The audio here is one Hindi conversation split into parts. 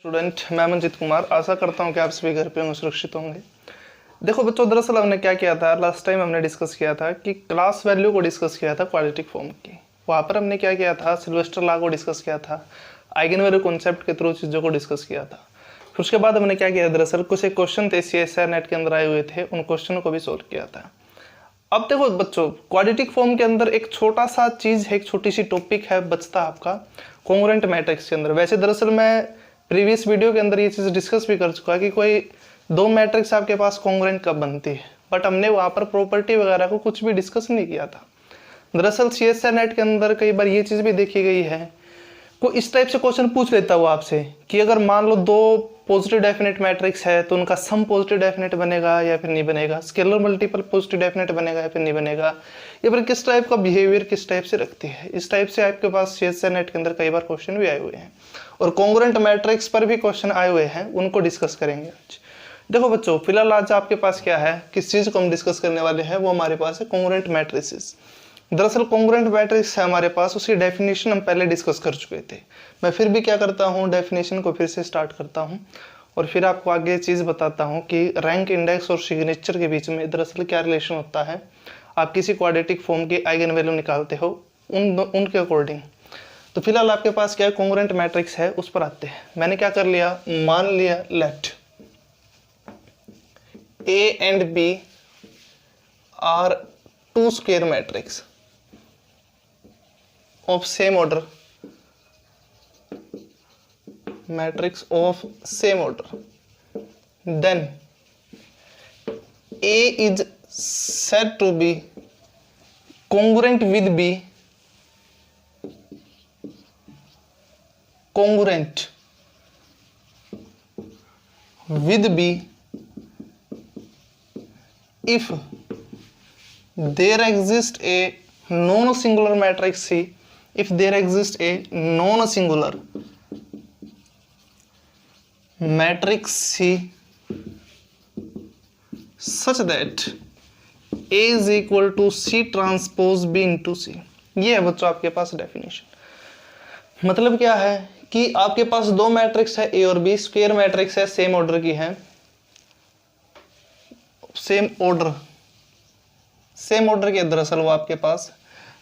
स्टूडेंट, मैं मंजित कुमार। आशा करता हूँ कि आप सभी घर पे होंगे, सुरक्षित होंगे। देखो बच्चों, दरअसल हमने क्या किया था, लास्ट टाइम हमने डिस्कस किया था कि क्लास वैल्यू को डिस्कस किया था क्वाड्रेटिक फॉर्म की। वहाँ पर हमने क्या किया था, सिल्वेस्टर लॉ को डिस्कस किया था, आइगन वैल्यू कॉन्सेप्ट के थ्रू चीज़ों को डिस्कस किया था। फिर उसके बाद हमने क्या किया, दरअसल कुछ एक क्वेश्चन थे CSIR नेट के अंदर आए हुए थे, उन क्वेश्चनों को भी सोल्व किया था। अब देखो बच्चों, क्वाड्रेटिक फॉर्म के अंदर एक छोटा सा चीज़ है, एक छोटी सी टॉपिक है बचता आपका कॉन्ग्रुएंट मैट्रिक्स के अंदर। वैसे दरअसल मैं प्रीवियस वीडियो के अंदर ये चीज़ डिस्कस भी कर चुका है कि कोई दो मैट्रिक्स आपके पास कॉन्ग्रुएंट कब बनती है, बट हमने वहाँ पर प्रॉपर्टी वगैरह को कुछ भी डिस्कस नहीं किया था। दरअसल CSIR नेट के अंदर कई बार ये चीज़ भी देखी गई है, कोई इस टाइप से क्वेश्चन पूछ लेता है वो आपसे कि अगर मान लो दो पॉजिटिव डेफिनेट मैट्रिक्स है तो उनका सम पॉजिटिव डेफिनेट बनेगा या फिर नहीं बनेगा, स्केलर मल्टीपल पॉजिटिव डेफिनेट बनेगा या फिर नहीं बनेगा, या फिर किस टाइप का बिहेवियर किस टाइप से रखती है। इस टाइप से आपके पास CSIR नेट के अंदर कई बार क्वेश्चन भी आए हुए हैं और कॉन्ग्रुएंट मैट्रिक्स पर भी क्वेश्चन आए हुए हैं, उनको डिस्कस करेंगे आज। देखो बच्चों, फिलहाल आज आपके पास क्या है, किस चीज़ को हम डिस्कस करने वाले हैं, वो हमारे पास है कॉन्ग्रुएंट मैट्रिसेस। दरअसल कॉन्ग्रुएंट मैट्रिक्स है हमारे पास, उसकी डेफिनेशन हम पहले डिस्कस कर चुके थे। मैं फिर भी क्या करता हूँ, डेफिनेशन को फिर से स्टार्ट करता हूँ और फिर आपको आगे चीज़ बताता हूँ कि रैंक इंडेक्स और सिग्नेचर के बीच में दरअसल क्या रिलेशन होता है। आप किसी क्वाड्रेटिक फॉर्म की आइगन वैल्यू निकालते हो उनके अकॉर्डिंग। तो फिलहाल आपके पास क्या है, कॉन्ग्रुएंट मैट्रिक्स है, उस पर आते हैं। मैंने क्या कर लिया, मान लिया late A and B are two square matrix of same order, matrix of same order, then A is said to be congruent with B, congruent with B if there exists a non-singular matrix C, if there exists a non-singular matrix C such that A is equal to C transpose B into C। ये है बच्चों आपके पास डेफिनेशन। मतलब क्या है कि आपके पास दो मैट्रिक्स है A और B, स्क्वायर मैट्रिक्स है, सेम ऑर्डर की है, सेम ऑर्डर के। दरअसल वो आपके पास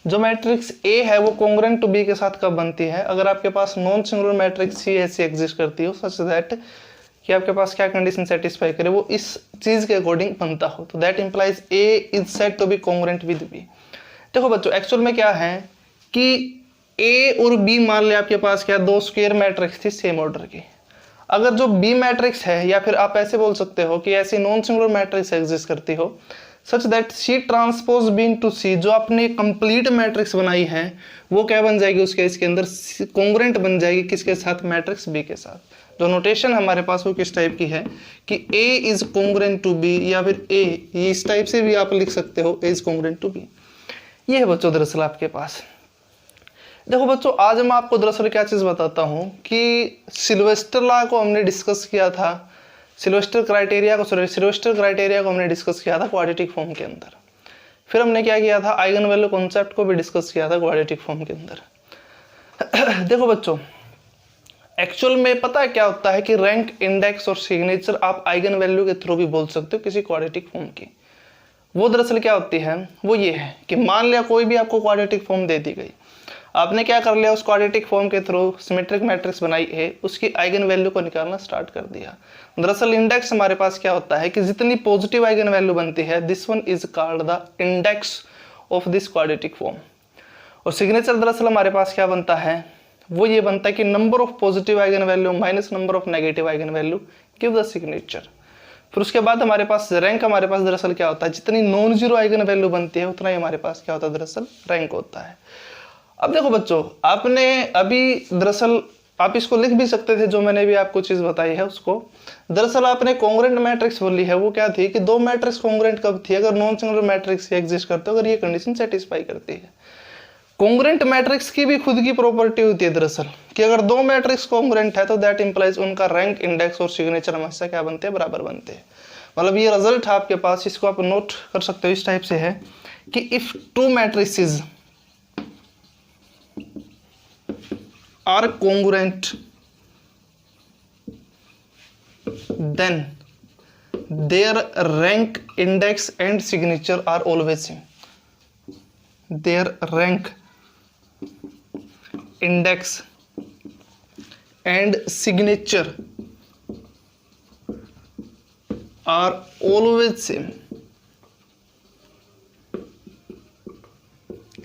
जो मैट्रिक्स A है वो कॉन्ग्रुएंट टू B के साथ कब बनती है, अगर आपके पास नॉन सिंगुलर मैट्रिक्स C ऐसी एग्जिस्ट करती हो सच दैट कि आपके पास क्या कंडीशन सेटिस्फाई करे, वो इस चीज के अकॉर्डिंग बनता हो, तो that implies A is said to be congruent with B। देखो बच्चों, एक्चुअल में क्या है कि A और B मान लिया आपके पास क्या, दो स्क्वायर मैट्रिक्स थी सेम ऑर्डर की। अगर जो B मैट्रिक्स है, या फिर आप ऐसे बोल सकते हो कि ऐसी नॉन सिंगुलर मैट्रिक्स एग्जिस्ट करती हो such that C transpose B into C, जो आपने कंप्लीट मैट्रिक्स बनाई है वो क्या बन जाएगी, उस केस के अंदर कॉन्ग्रुएंट बन जाएगी किसके साथ, मैट्रिक्स B के साथ। जो नोटेशन हमारे पास वो किस टाइप की है कि A is congruent to B, या फिर A, इस टाइप से भी आप लिख सकते हो A is congruent to B। ये है बच्चों दरअसल आपके पास। देखो बच्चों, आज मैं आपको दरअसल क्या चीज़ बताता हूँ कि सिल्वेस्टर लॉ को हमने डिस्कस किया था, सिल्वेस्टर क्राइटेरिया को हमने डिस्कस किया था क्वाड्रेटिक फॉर्म के अंदर। फिर हमने क्या किया था, आइगन वैल्यू कॉन्सेप्ट को भी डिस्कस किया था क्वाड्रेटिक फॉर्म के अंदर। देखो बच्चों, एक्चुअल में पता है क्या होता है कि रैंक इंडेक्स और सिग्नेचर आप आइगन वैल्यू के थ्रू भी बोल सकते हो किसी क्वाड्रेटिक फॉर्म की। वो दरअसल क्या होती है, वो ये है कि मान लिया कोई भी आपको क्वाड्रेटिक फॉर्म दे दी गई, आपने क्या कर लिया, उस क्वाड्रेटिक फॉर्म के थ्रू सिमेट्रिक मैट्रिक्स बनाई है, उसकी आइगन वैल्यू को निकालना स्टार्ट कर दिया। दरअसल इंडेक्स हमारे पास क्या होता है कि जितनी पॉजिटिव आइगन वैल्यू बनती है, this one is called the index of this quadratic form. और सिग्नेचर दरअसल हमारे पास क्या बनता है, वो ये बनता है कि number of positive eigen value minus number of negative eigen value give the signature. फिर उसके बाद हमारे पास रैंक, हमारे पास दरअसल क्या होता है, जितनी नॉन जीरो आइगन वैल्यू बनती है उतना ही हमारे पास क्या होता है, दरअसल रैंक होता है। अब देखो बच्चों, आपने अभी दरअसल आप इसको लिख भी सकते थे, जो मैंने भी आपको चीज बताई है उसको। दरअसल आपने कॉन्ग्रुएंट मैट्रिक्स बोली है, वो क्या थी कि दो मैट्रिक्स कॉन्ग्रुएंट कब थी, अगर नॉन सिंगुलर मैट्रिक्स एग्जिस्ट करते हो, अगर ये कंडीशन सेटिस्फाई करती है। कॉन्ग्रुएंट मैट्रिक्स की भी खुद की प्रॉपर्टी होती है दरअसल कि अगर दो मैट्रिक्स कॉन्ग्रुएंट है तो दैट इंप्लाइज उनका रैंक, इंडेक्स और सिग्नेचर हमेशा क्या बनते हैं, बराबर बनते हैं। मतलब ये रिजल्ट है आपके पास, इसको आप नोट कर सकते हो इस टाइप से है कि if two matrices are congruent then their rank, index and signature are always same. Their rank, index and signature are always same.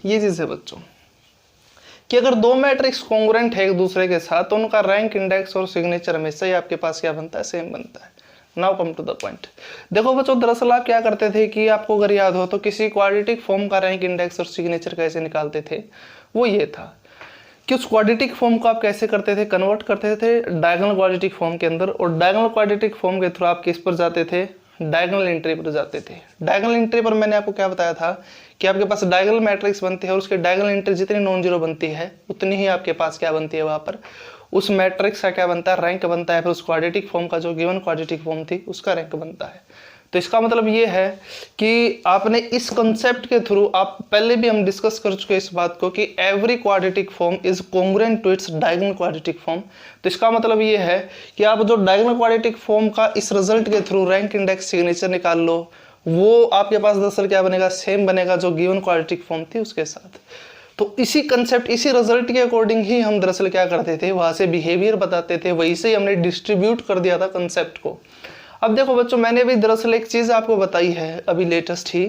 ये चीज है बच्चों कि अगर दो मैट्रिक्स कॉन्ग्रुएंट है एक दूसरे के साथ तो उनका रैंक, इंडेक्स और सिग्नेचर हमेशा ही आपके पास क्या बनता है, सेम बनता है। Now come to the point. देखो बच्चों, दरअसल आप क्या करते थे कि आपको अगर याद हो तो किसी क्वाड्रेटिक फॉर्म का रैंक, इंडेक्स और सिग्नेचर कैसे निकालते थे, वो ये था कि उस क्वाड्रेटिक फॉर्म को आप कैसे करते थे, कन्वर्ट करते थे डायगोनल क्वाड्रेटिक फॉर्म के अंदर, और डायगोनल क्वाड्रेटिक फॉर्म के थ्रू आप किस पर जाते थे, डायगोनल एंट्री पर जाते थे। डायगोनल एंट्री पर मैंने आपको क्या बताया था कि आपके पास डायगोनल मैट्रिक्स बनती है और उसके डायगोनल एंट्री जितनी नॉन जीरो बनती है उतनी ही आपके पास क्या बनती है, वहां पर उस मैट्रिक्स का क्या बनता है, रैंक बनता है। फिर उस क्वाड्रेटिक फॉर्म का जो गिवन क्वाड्रेटिक फॉर्म थी उसका रैंक बनता है। तो इसका मतलब ये है कि आपने इस कंसेप्ट के थ्रू, आप पहले भी हम डिस्कस कर चुके इस बात को कि every quadratic form is congruent to its diagonal quadratic form. तो इसका मतलब ये है कि आप जो डायगोनल क्वाड्रेटिक फॉर्म का इस रिजल्ट के थ्रू रैंक, इंडेक्स, सिग्नेचर निकाल लो, वो आपके पास दरअसल क्या बनेगा, सेम बनेगा जो गिवन क्वाड्रेटिक फॉर्म थी उसके साथ। तो इसी कंसेप्ट, इसी रिजल्ट के अकॉर्डिंग ही हम दरअसल क्या करते थे, वहां से बिहेवियर बताते थे, वहीं से ही हमने डिस्ट्रीब्यूट कर दिया था कंसेप्ट को। अब देखो बच्चों, मैंने भी दरअसल एक चीज आपको बताई है अभी लेटेस्ट ही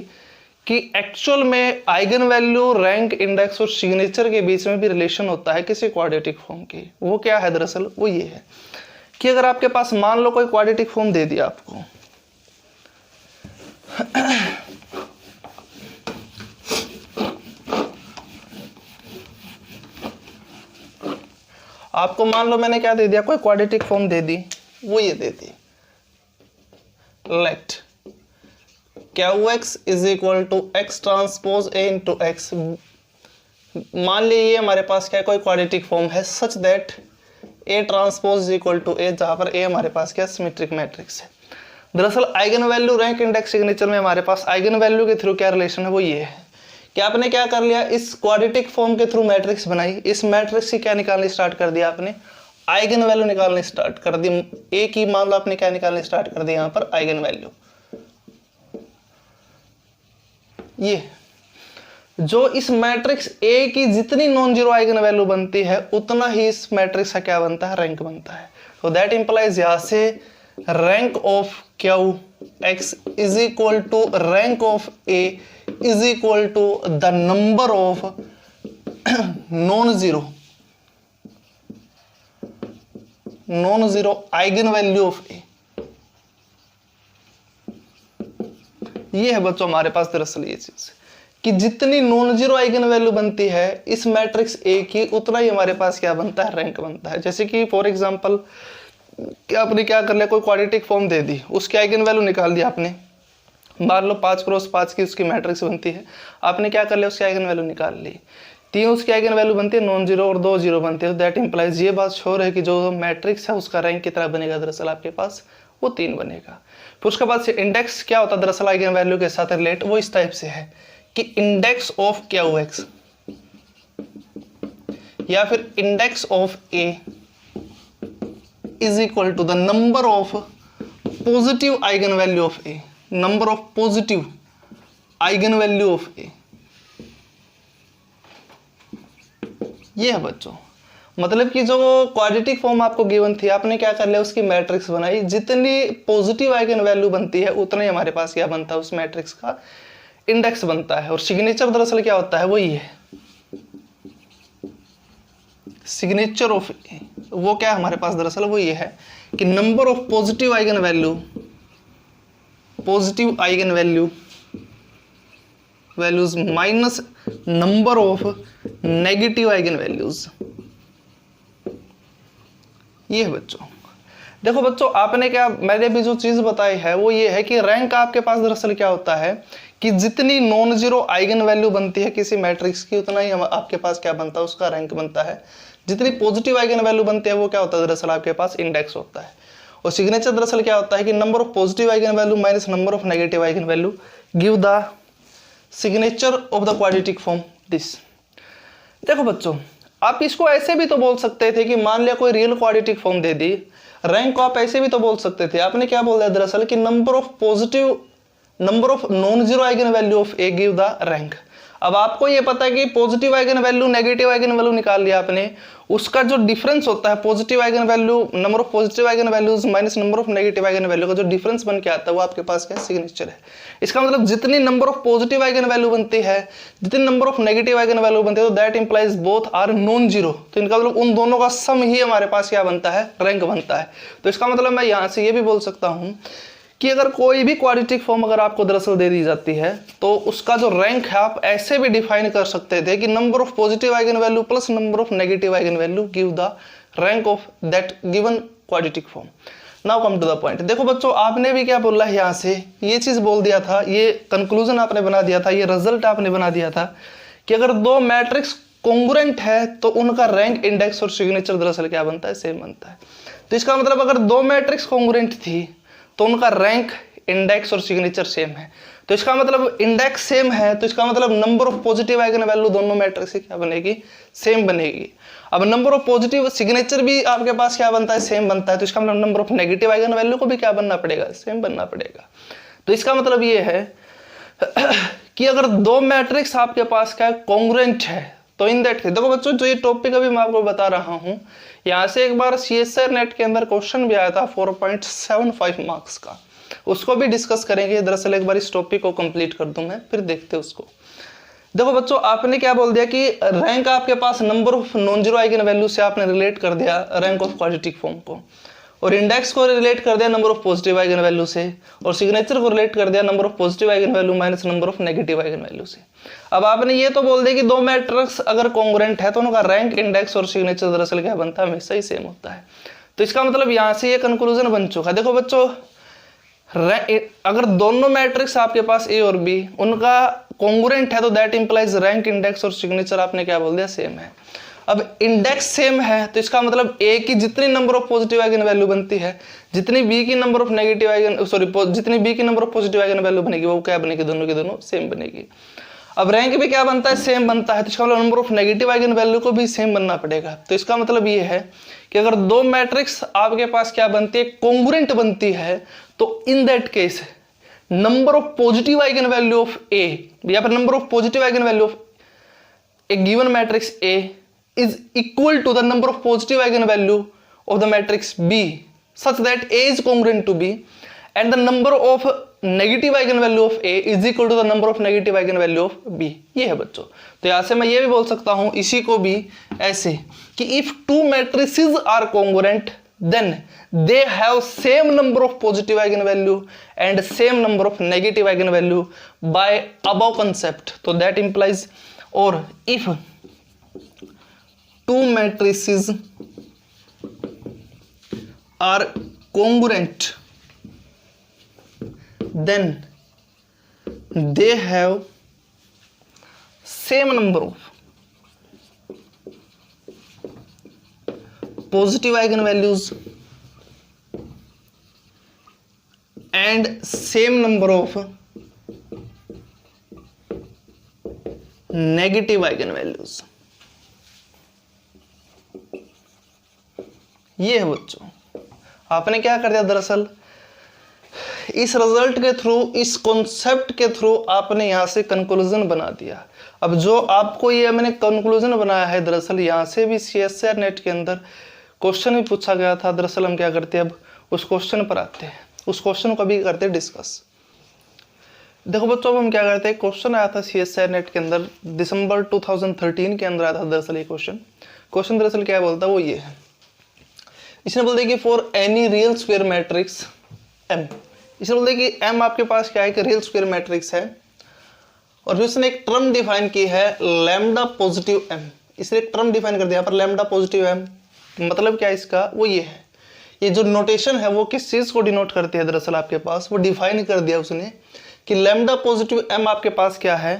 कि एक्चुअल में आइगन वैल्यू, रैंक, इंडेक्स और सिग्नेचर के बीच में भी रिलेशन होता है किसी क्वाड्रेटिक फॉर्म की। वो क्या है दरअसल, वो ये है कि अगर आपके पास मान लो कोई क्वाड्रेटिक फॉर्म दे दिया आपको, आपको मान लो मैंने क्या दे दिया, कोई क्वाड्रेटिक फॉर्म दे दी, वो ये दे दी, let QX is equal to X transpose A into X। मान लीजिए हमारे पास क्या कोई क्वाड्रेटिक फॉर्म है such that A transpose is equal to A, जहां पर A हमारे पास क्या सिमेट्रिक मैट्रिक्स है। दरअसल eigen value, rank, index, signature में हमारे पास आइगन वैल्यू के थ्रू क्या रिलेशन है, वो ये है कि आपने क्या कर लिया, इस क्वाड्रेटिक फॉर्म के थ्रू मैट्रिक्स बनाई, इस मैट्रिक्स की क्या निकालनी स्टार्ट कर दिया आपने, आइगन वैल्यू निकालनी स्टार्ट कर दी। ए की मान लो आपने क्या निकालनी स्टार्ट कर दी, यहां पर आइगन वैल्यू। ये जो इस मैट्रिक्स ए की जितनी नॉन जीरो आइगन वैल्यू बनती है उतना ही इस मैट्रिक्स का क्या बनता है, रैंक बनता है। तो दैट इंप्लाइज यहां से rank of Q X is equal to rank of A is equal to the number of non zero eigen value of A. ये है बच्चों हमारे पास दरअसल ये चीज कि जितनी नॉन जीरो आइगन वैल्यू बनती है इस मैट्रिक्स ए की, उतना ही हमारे पास क्या बनता है, रैंक बनता है। जैसे कि फॉर एग्जांपल आपने क्या कर लिया, कोई क्वाड्रेटिक फॉर्म दे दी, उसकी आइगन वैल्यू निकाल दी आपने, मान लो 5x5 की उसकी मैट्रिक्स बनती है, आपने क्या कर लिया, उसकी आइगन वैल्यू निकाल ली, 3 उसकी आइगन वैल्यू बनती है नॉन जीरो और 2 जीरो बनती है। दैट इंप्लाइज ये बात श्योर है कि जो मैट्रिक्स है उसका रैंक कितना बनेगा, दरअसल आपके पास वो 3 बनेगा। फिर उसके बाद से इंडेक्स क्या होता है, दरअसल आइगन वैल्यू के साथ रिलेट, वो इस टाइप से है कि इंडेक्स ऑफ QX या फिर index of A is equal to the number of positive eigen value of A, number of positive eigen value of A। ये है बच्चों, मतलब कि जो क्वाड्रेटिक फॉर्म आपको गिवन थी, आपने क्या कर लिया, उसकी मैट्रिक्स बनाई, जितनी पॉजिटिव आइगन वैल्यू बनती है उतना ही हमारे पास क्या बनता है, उस मैट्रिक्स का इंडेक्स बनता है। और सिग्नेचर दरअसल क्या होता है, वो ये है सिग्नेचर ऑफ ए। वो क्या है हमारे पास दरअसल, वो ये है कि number of positive eigen values minus number of negative eigen values. ये है बच्चों। देखो बच्चों, आपने क्या, मैंने भी जो चीज बताई है वो ये है कि रैंक आपके पास दरअसल क्या होता है कि जितनी नॉन जीरो आइगन वैल्यू बनती है किसी मैट्रिक्स की, उतना ही आपके पास क्या बनता है, उसका रैंक बनता है। जितनी पॉजिटिव आइगन वैल्यू बनती है वो क्या होता है, दरअसल आपके पास इंडेक्स होता है। और सिग्नेचर दरअसल क्या होता है कि number of positive eigen value minus number of negative eigen value give the signature of the quadratic form this. देखो बच्चों, आप इसको ऐसे भी तो बोल सकते थे कि मान लिया कोई रियल क्वाड्रेटिक फॉर्म दे दी, रैंक को आप ऐसे भी तो बोल सकते थे, आपने क्या बोल दिया दरअसल कि number of non zero eigen value of A give the rank. अब आपको ये पता है कि positive eigen value negative eigen value निकाल लिया आपने, उसका जो डिफरेंस होता है positive eigen value, number of positive eigen values minus number of negative eigen value का जो डिफरेंस बन के आता है वो आपके पास क्या सिग्नेचर है। इसका मतलब जितनी number of positive eigen value बनती है, जितनी number of negative eigen value बनती है, तो that implies both are non zero. तो इनका मतलब उन दोनों का सम ही हमारे पास क्या बनता है, रैंक बनता है। तो इसका मतलब मैं यहाँ से ये भी बोल सकता हूँ कि अगर कोई भी क्वाड्रेटिक फॉर्म अगर आपको दरअसल दे दी जाती है तो उसका जो रैंक है आप ऐसे भी डिफाइन कर सकते थे कि number of positive eigen value plus number of negative eigen value give the rank of that given quadratic form. Now come to the point. देखो बच्चों, आपने भी क्या बोला है, यहाँ से ये चीज बोल दिया था, ये कंक्लूजन आपने बना दिया था, ये रिजल्ट आपने बना दिया था कि अगर दो मैट्रिक्स कॉन्ग्रुएंट है तो उनका रैंक, इंडेक्स और सिग्नेचर दरअसल क्या बनता है, सेम बनता है। तो इसका मतलब अगर दो मैट्रिक्स कॉन्ग्रुएंट थी तो उनका रैंक, इंडेक्स और सिग्नेचर सेम है। तो इसका मतलब इंडेक्स सेम है, तो इसका मतलब number of positive eigen value दोनों मैट्रिक्स से क्या बनेगी, सेम बनेगी। अब नंबर ऑफ पॉजिटिव सिग्नेचर भी आपके पास क्या बनता है, सेम बनता है। तो इसका मतलब number of negative eigen value को भी क्या बनना पड़ेगा, सेम बनना पड़ेगा। तो इसका मतलब ये है कि अगर दो मैट्रिक्स आपके पास क्या कॉन्ग्रुएंट है तो इन दैट केस, देखो बच्चों जो ये टॉपिक अभी मैं आपको बता रहा हूं, यहाँ से एक बार CSIR नेट के अंदर क्वेश्चन भी आया था 4.75 मार्क्स का, उसको भी डिस्कस करेंगे। दरअसल एक बार इस टॉपिक को कंप्लीट कर दूं मैं, फिर देखते हैं उसको। देखो बच्चों, आपने क्या बोल दिया कि रैंक आपके पास number of non zero eigen value से आपने रिलेट कर दिया रैंक ऑफ क्वाड्रेटिक फॉर्म को, और इंडेक्स को रिलेट कर दिया number of positive eigen value से, और सिग्नेचर को रिलेट कर दिया number of positive eigen value minus number of negative eigen value से। अब आपने ये तो बोल दिया कि दो मैट्रिक्स अगर कॉन्ग्रुएंट है तो उनका रैंक, इंडेक्स और सिग्नेचर दरअसल क्या बनता है, हमेशा ही सेम होता है। तो इसका मतलब यहाँ से ये कंक्लूजन बन चुका। देखो बच्चों, अगर दोनों मैट्रिक्स आपके पास ए और बी उनका कॉन्ग्रुएंट है तो दैट इंप्लाइज रैंक, इंडेक्स और सिग्नेचर आपने क्या बोल दिया, सेम है। अब इंडेक्स सेम है तो इसका मतलब ए की जितनी number of positive eigen value बनती है, जितनी बी की नंबर ऑफ नेगेटिव आइगन जितनी बी की number of positive eigen value बनेगी वो क्या बनेगी, दोनों की दोनों सेम बनेगी। अब रैंक भी क्या बनता है, सेम बनता है। तो इसका मतलब number of negative eigen value को भी सेम बनना पड़ेगा। तो इसका मतलब ये है कि अगर दो मैट्रिक्स आपके पास क्या बनती है, कॉन्ग्रुएंट बनती है, तो in that case number of positive eigen value of A या फिर number of positive eigen value of A given matrix A is equal to the number of positive eigenvalue of the matrix B such that A is congruent to B and the number of negative eigenvalue of A is equal to the number of negative eigenvalue of B। ये है बच्चों। तो यहाँ से मैं ये भी बोल सकता हूँ इसी को भी ऐसे कि if two matrices are congruent then they have same number of positive eigenvalue and same number of negative eigenvalue by above concept। तो that implies, or if two matrices are congruent then they have same number of positive eigenvalues and same number of negative eigenvalues। ये है बच्चों, आपने क्या कर दिया दरअसल, इस रिजल्ट के थ्रू, इस कॉन्सेप्ट के थ्रू आपने यहाँ से कंक्लूजन बना दिया। अब जो आपको ये मैंने कंक्लूजन बनाया है, दरअसल यहाँ से भी CSIR नेट के अंदर क्वेश्चन भी पूछा गया था। दरअसल हम क्या करते हैं, अब उस क्वेश्चन पर आते हैं, उस क्वेश्चन को भी करते हैं डिस्कस। देखो बच्चों, अब हम क्या करते हैं, क्वेश्चन आया था CSIR नेट के अंदर दिसंबर 2013 के अंदर आया था दरअसल ये क्वेश्चन दरअसल क्या बोलता है वो ये है, इसने बोलते कि for any real square matrix M, इसने बोलते कि M आपके पास क्या है कि रियल स्क्वायर मैट्रिक्स है, और फिर इसने एक टर्म डिफाइन की है लैम्डा पॉजिटिव M। इसने एक टर्म डिफाइन कर दिया पर लैम्डा पॉजिटिव M, मतलब क्या है इसका, वो ये है, ये जो नोटेशन है वो किस चीज को डिनोट करती है, दरअसल आपके पास वो डिफाइन कर दिया उसने कि लैम्डा पॉजिटिव M आपके पास क्या है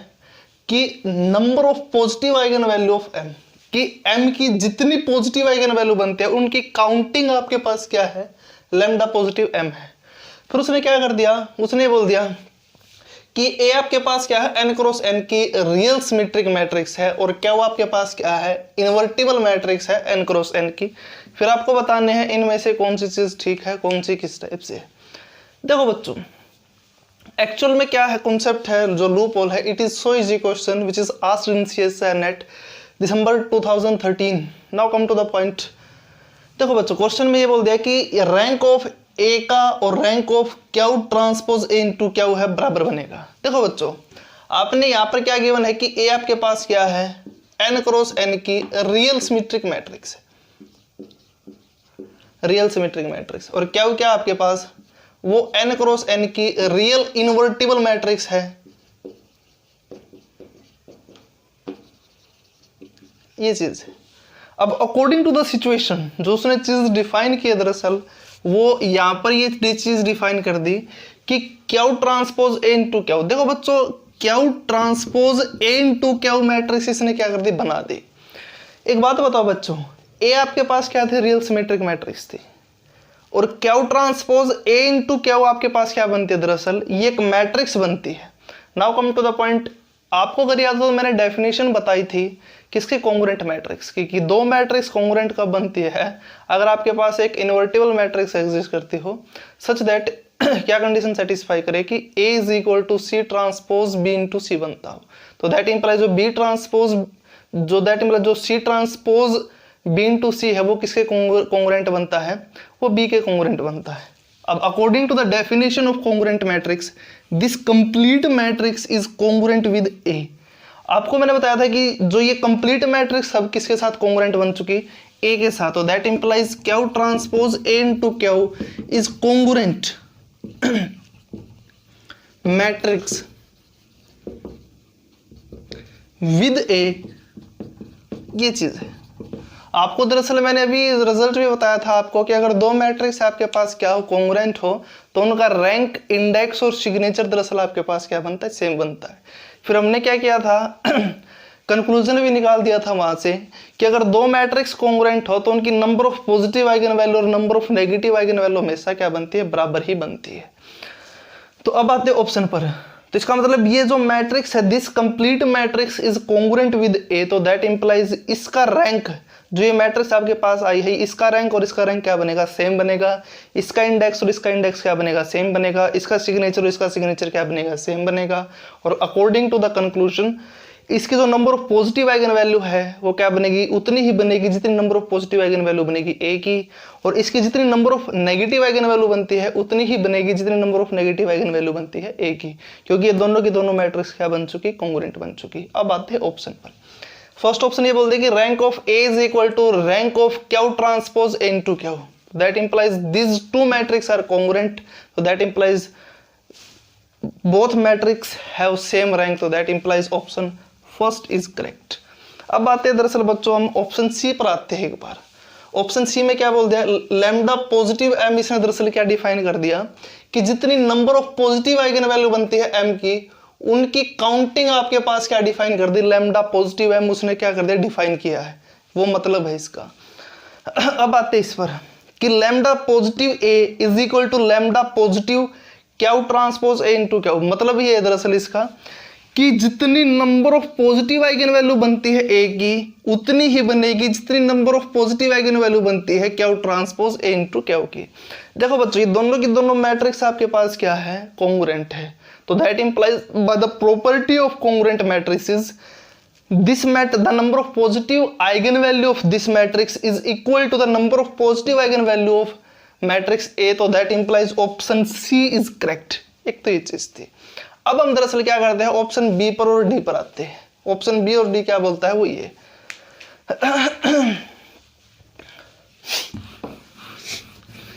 कि number of positive eigen value of M, कि M की जितनी पॉजिटिव आइगन वैल्यू बनती है उनकी काउंटिंग आपके पास क्या है, लैम्डा पॉजिटिव M है। फिर उसने क्या कर दिया, उसने बोल दिया कि ए आपके पास क्या है, n क्रॉस n की रियल सिमेट्रिक मैट्रिक्स है, और क्या वो आपके पास क्या है, इन्वर्टिबल मैट्रिक्स है n क्रॉस n की। फिर आपको बताने हैं इनमें से कौन सी चीज ठीक है, कौन सी किस टाइप से है। देखो बच्चों, एक्चुअल में क्या है, कॉन्सेप्ट है जो लूप होल है, it is so easy question which is asked in CSIR NET December 2013। Now come to the point. देखो बच्चों, क्वेश्चन में ये बोल दिया कि रैंक ऑफ ए का और rank of Q transpose A into Q है बराबर बनेगा। देखो बच्चों, आपने यहाँ पर क्या गिवन है कि ए आपके पास क्या है, n क्रॉस n की रियल सिमेट्रिक मैट्रिक्स है, रियल सिमेट्रिक मैट्रिक्स, और क्यू क्या आपके पास, वो n क्रॉस n की रियल इन्वर्टिबल मैट्रिक्स है। ये चीज है। अब अकॉर्डिंग टू द सिचुएशन जो उसने चीज डिफाइन की है, दरअसल वो यहां पर ये चीज डिफाइन कर दी कि Q transpose A into Q. देखो बच्चों, Q transpose A into Q matrix इसने क्या कर दी, बना दी। एक बात बताओ बच्चों, ए आपके पास क्या थी, रियल सिमेट्रिक मैट्रिक्स थी, और Q transpose A into Q आपके पास क्या बनती है, दरअसल ये एक मैट्रिक्स बनती है। Now come to the point. आपको अगर याद हो तो मैंने डेफिनेशन बताई थी किसके, कॉन्ग्रुएंट मैट्रिक्स की, कि दो मैट्रिक्स कॉन्ग्रुएंट कब बनती है, अगर आपके पास एक इन्वर्टिबल मैट्रिक्स एग्जिस्ट करती हो सच दैट क्या कंडीशन सेटिस्फाई करे कि A is equal to C transpose B into C बनता हो। तो दैट इंप्लाइज जो B ट्रांसपोज जो C transpose B into C है वो किसके कॉन्ग्रुएंट बनता है, वो B के कॉन्ग्रुएंट बनता है। अब according to the definition of congruent matrix, this complete matrix is congruent with A। आपको मैंने बताया था कि जो ये कंप्लीट मैट्रिक्स सब किसके साथ कॉन्ग्रुएंट बन चुकी, A के साथ। तो that implies Q transpose A into Q is congruent matrix with A। ये चीज है। आपको दरअसल मैंने अभी रिजल्ट भी बताया था आपको कि अगर दो मैट्रिक्स आपके पास क्या हो, कॉन्ग्रुएंट हो, तो उनका रैंक, इंडेक्स और सिग्नेचर दरअसल आपके पास क्या बनता है, सेम बनता है। फिर हमने क्या किया था कंक्लूजन भी निकाल दिया था वहां से कि अगर दो मैट्रिक्स कॉन्ग्रुएंट हो तो उनकी number of positive eigen value और number of negative eigen value हमेशा क्या बनती है, बराबर ही बनती है। तो अब आते हैं ऑप्शन पर। तो इसका मतलब ये जो मैट्रिक्स है, this complete matrix is congruent with A, तो दैट इंप्लाइज इसका रैंक, जो ये मैट्रिक्स आपके पास आई है, इसका रैंक और इसका रैंक क्या बनेगा, सेम बनेगा। इसका इंडेक्स और इसका इंडेक्स क्या बनेगा, सेम बनेगा। इसका सिग्नेचर और इसका सिग्नेचर क्या बनेगा, सेम बनेगा। और अकॉर्डिंग टू द कंक्लूजन, इसकी जो number of positive eigen value है वो क्या बनेगी, उतनी ही बनेगी जितनी number of positive eigen value बनेगी ए की, और इसकी जितनी number of negative eigen value बनती है उतनी ही बनेगी जितनी number of negative eigen value बनती है ए की, क्योंकि ये दोनों की दोनों मैट्रिक्स क्या बन चुकी, कॉन्ग्रुएंट बन चुकी। अब आते हैं ऑप्शन पर। फर्स्ट ऑप्शन ये बोल दे कि rank of A is equal to rank of Q transpose A into Q, that implies this two matrix are congruent, तो that implies both matrix have same rank, तो that implies option first is correct. अब आते हैं दरअसल बच्चों हम ऑप्शन सी पर आते हैं एक बार। ऑप्शन सी में क्या बोल दिया, लैम्डा पॉजिटिव एम, इसने दरअसल क्या डिफाइन कर दिया कि जितनी number of positive eigen value बनती है एम की, उनकी काउंटिंग आपके पास क्या डिफाइन कर दी, लैम्डा पॉजिटिव एम उसने क्या कर दिया, डिफाइन किया है, वो मतलब है इसका। अब आते हैं इस पर कि lambda positive A is equal to lambda positive Q transpose A into Q, मतलब ये है दरअसल इसका कि जितनी number of positive eigen value बनती है ए की, उतनी ही बनेगी जितनी number of positive eigen value बनती है Q transpose A into Q की। देखो बच्चों, ये दोनों की दोनों मैट्रिक्स आपके पास क्या है, कॉन्ग्रुएंट है, तो that implies by the property of congruent matrices this the number of positive eigenvalue of this matrix is equal to the number of positive eigenvalue of matrix A, तो that implies option C is correct। एक तो ये चीज थी। अब हम दरअसल क्या करते हैं, ऑप्शन बी पर और डी पर आते हैं। ऑप्शन बी और डी क्या बोलता है, वो ये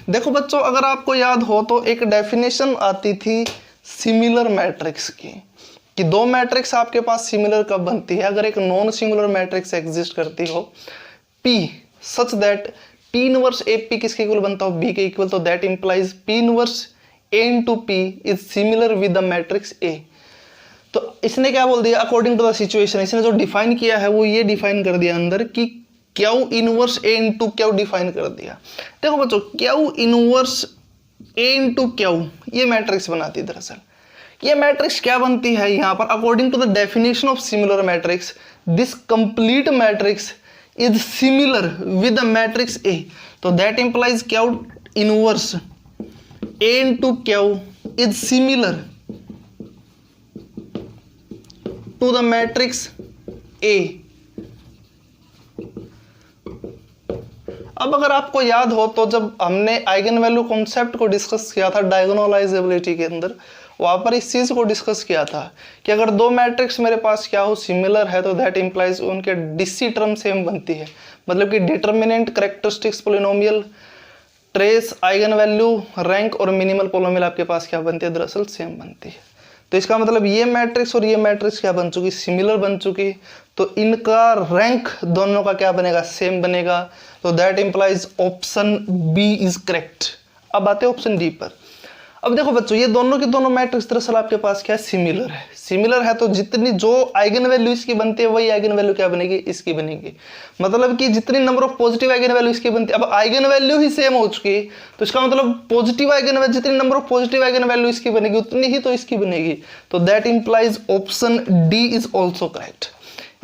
देखो बच्चों, अगर आपको याद हो तो एक डेफिनेशन आती थी सिमिलर मैट्रिक्स की, कि दो मैट्रिक्स आपके पास सिमिलर कब बनती है, अगर एक नॉन सिंगुलर मैट्रिक्स एग्जिस्ट करती हो P such that P inverse AP किसके इक्वल बनता हो, B के इक्वल, तो that implies P inverse A into P is similar with the matrix A। तो इसने क्या बोल दिया, अकॉर्डिंग टू द सिचुएशन, इसने जो डिफाइन किया है वो ये डिफाइन कर दिया अंदर कि Q inverse A into Q define कर दिया। देखो बच्चों, Q inverse A into Q ये मैट्रिक्स बनाती है दरअसल, ये मैट्रिक्स क्या बनती है यहाँ पर, according to the definition of similar matrix this complete matrix is similar with the matrix A, तो that implies Q inverse A into Q is similar to the matrix A. अब अगर आपको याद हो तो जब हमने आइगन वैल्यू कॉन्सेप्ट को डिस्कस किया था डायगोनलाइजेबिलिटी के अंदर, वहां पर इस चीज को डिस्कस किया था कि अगर दो मैट्रिक्स मेरे पास क्या हो सिमिलर है तो दैट इंप्लाइज उनके डिसी टर्म सेम बनती है, मतलब कि determinant, characteristics, polynomial, trace, eigen value, rank और मिनिमल पोलिनोमियल आपके पास क्या बनती है, दरअसल सेम बनती है। तो इसका मतलब ये मैट्रिक्स और ये मैट्रिक्स क्या बन चुकी, सिमिलर बन चुकी, तो इनका रैंक दोनों का क्या बनेगा, सेम बनेगा, तो that implies option B is correct. अब आते हैं ऑप्शन डी पर। अब देखो बच्चों ये दोनों के दोनों मैट्रिक्स दरअसल आपके पास क्या है, सिमिलर है। सिमिलर है तो जितनी जो आइगन वैल्यू इसकी बनती है वही आइगन वैल्यू क्या बनेगी, इसकी बनेगी, मतलब कि जितनी number of positive eigen value इसकी बनती है, अब आइगन वैल्यू ही सेम हो चुकी तो इसका मतलब पॉजिटिव आइगन वैल्यू, जितनी number of positive eigen value इसकी बनेगी उतनी ही तो इसकी बनेगी, तो that implies option D is also correct.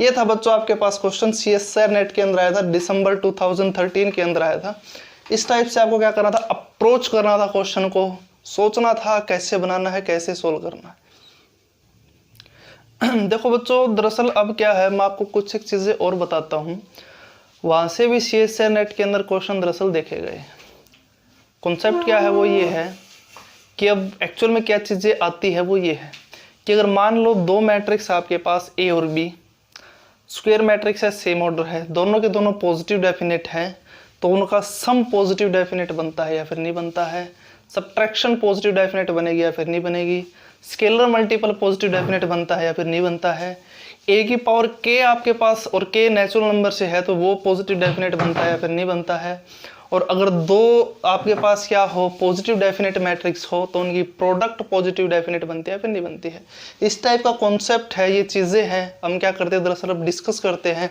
ये था बच्चों आपके पास क्वेश्चन, CSIR नेट के अंदर आया था, दिसंबर 2013 के अंदर आया था। इस टाइप से आपको क्या करना था, अप्रोच करना था क्वेश्चन को, सोचना था कैसे बनाना है, कैसे सोल्व करना है। देखो बच्चों दरअसल अब क्या है, मैं आपको कुछ एक चीजें और बताता हूं, वहां से भी CSIR नेट के अंदर क्वेश्चन दरअसल देखे गए। कॉन्सेप्ट क्या है वो ये है कि अब एक्चुअल में क्या चीजें आती है वो ये है कि अगर मान लो दो मैट्रिक्स आपके पास A और B, स्क्वायर मैट्रिक्स है, सेम ऑर्डर है, दोनों के दोनों पॉजिटिव डेफिनेट हैं, तो उनका सम पॉजिटिव डेफिनेट बनता है या फिर नहीं बनता है, सब्ट्रैक्शन पॉजिटिव डेफिनेट बनेगी या फिर नहीं बनेगी, स्केलर मल्टीपल पॉजिटिव डेफिनेट बनता है या फिर नहीं बनता है, a की पावर k आपके पास और k नेचुरल नंबर से है तो वो पॉजिटिव डेफिनेट बनता है या फिर नहीं बनता है, और अगर दो आपके पास क्या हो पॉजिटिव डेफिनेट मैट्रिक्स हो तो उनकी प्रोडक्ट पॉजिटिव डेफिनेट बनती है या फिर नहीं बनती है। इस टाइप का कॉन्सेप्ट है, ये चीज़ें हैं, हम क्या करते हैं दरअसल अब डिस्कस करते हैं,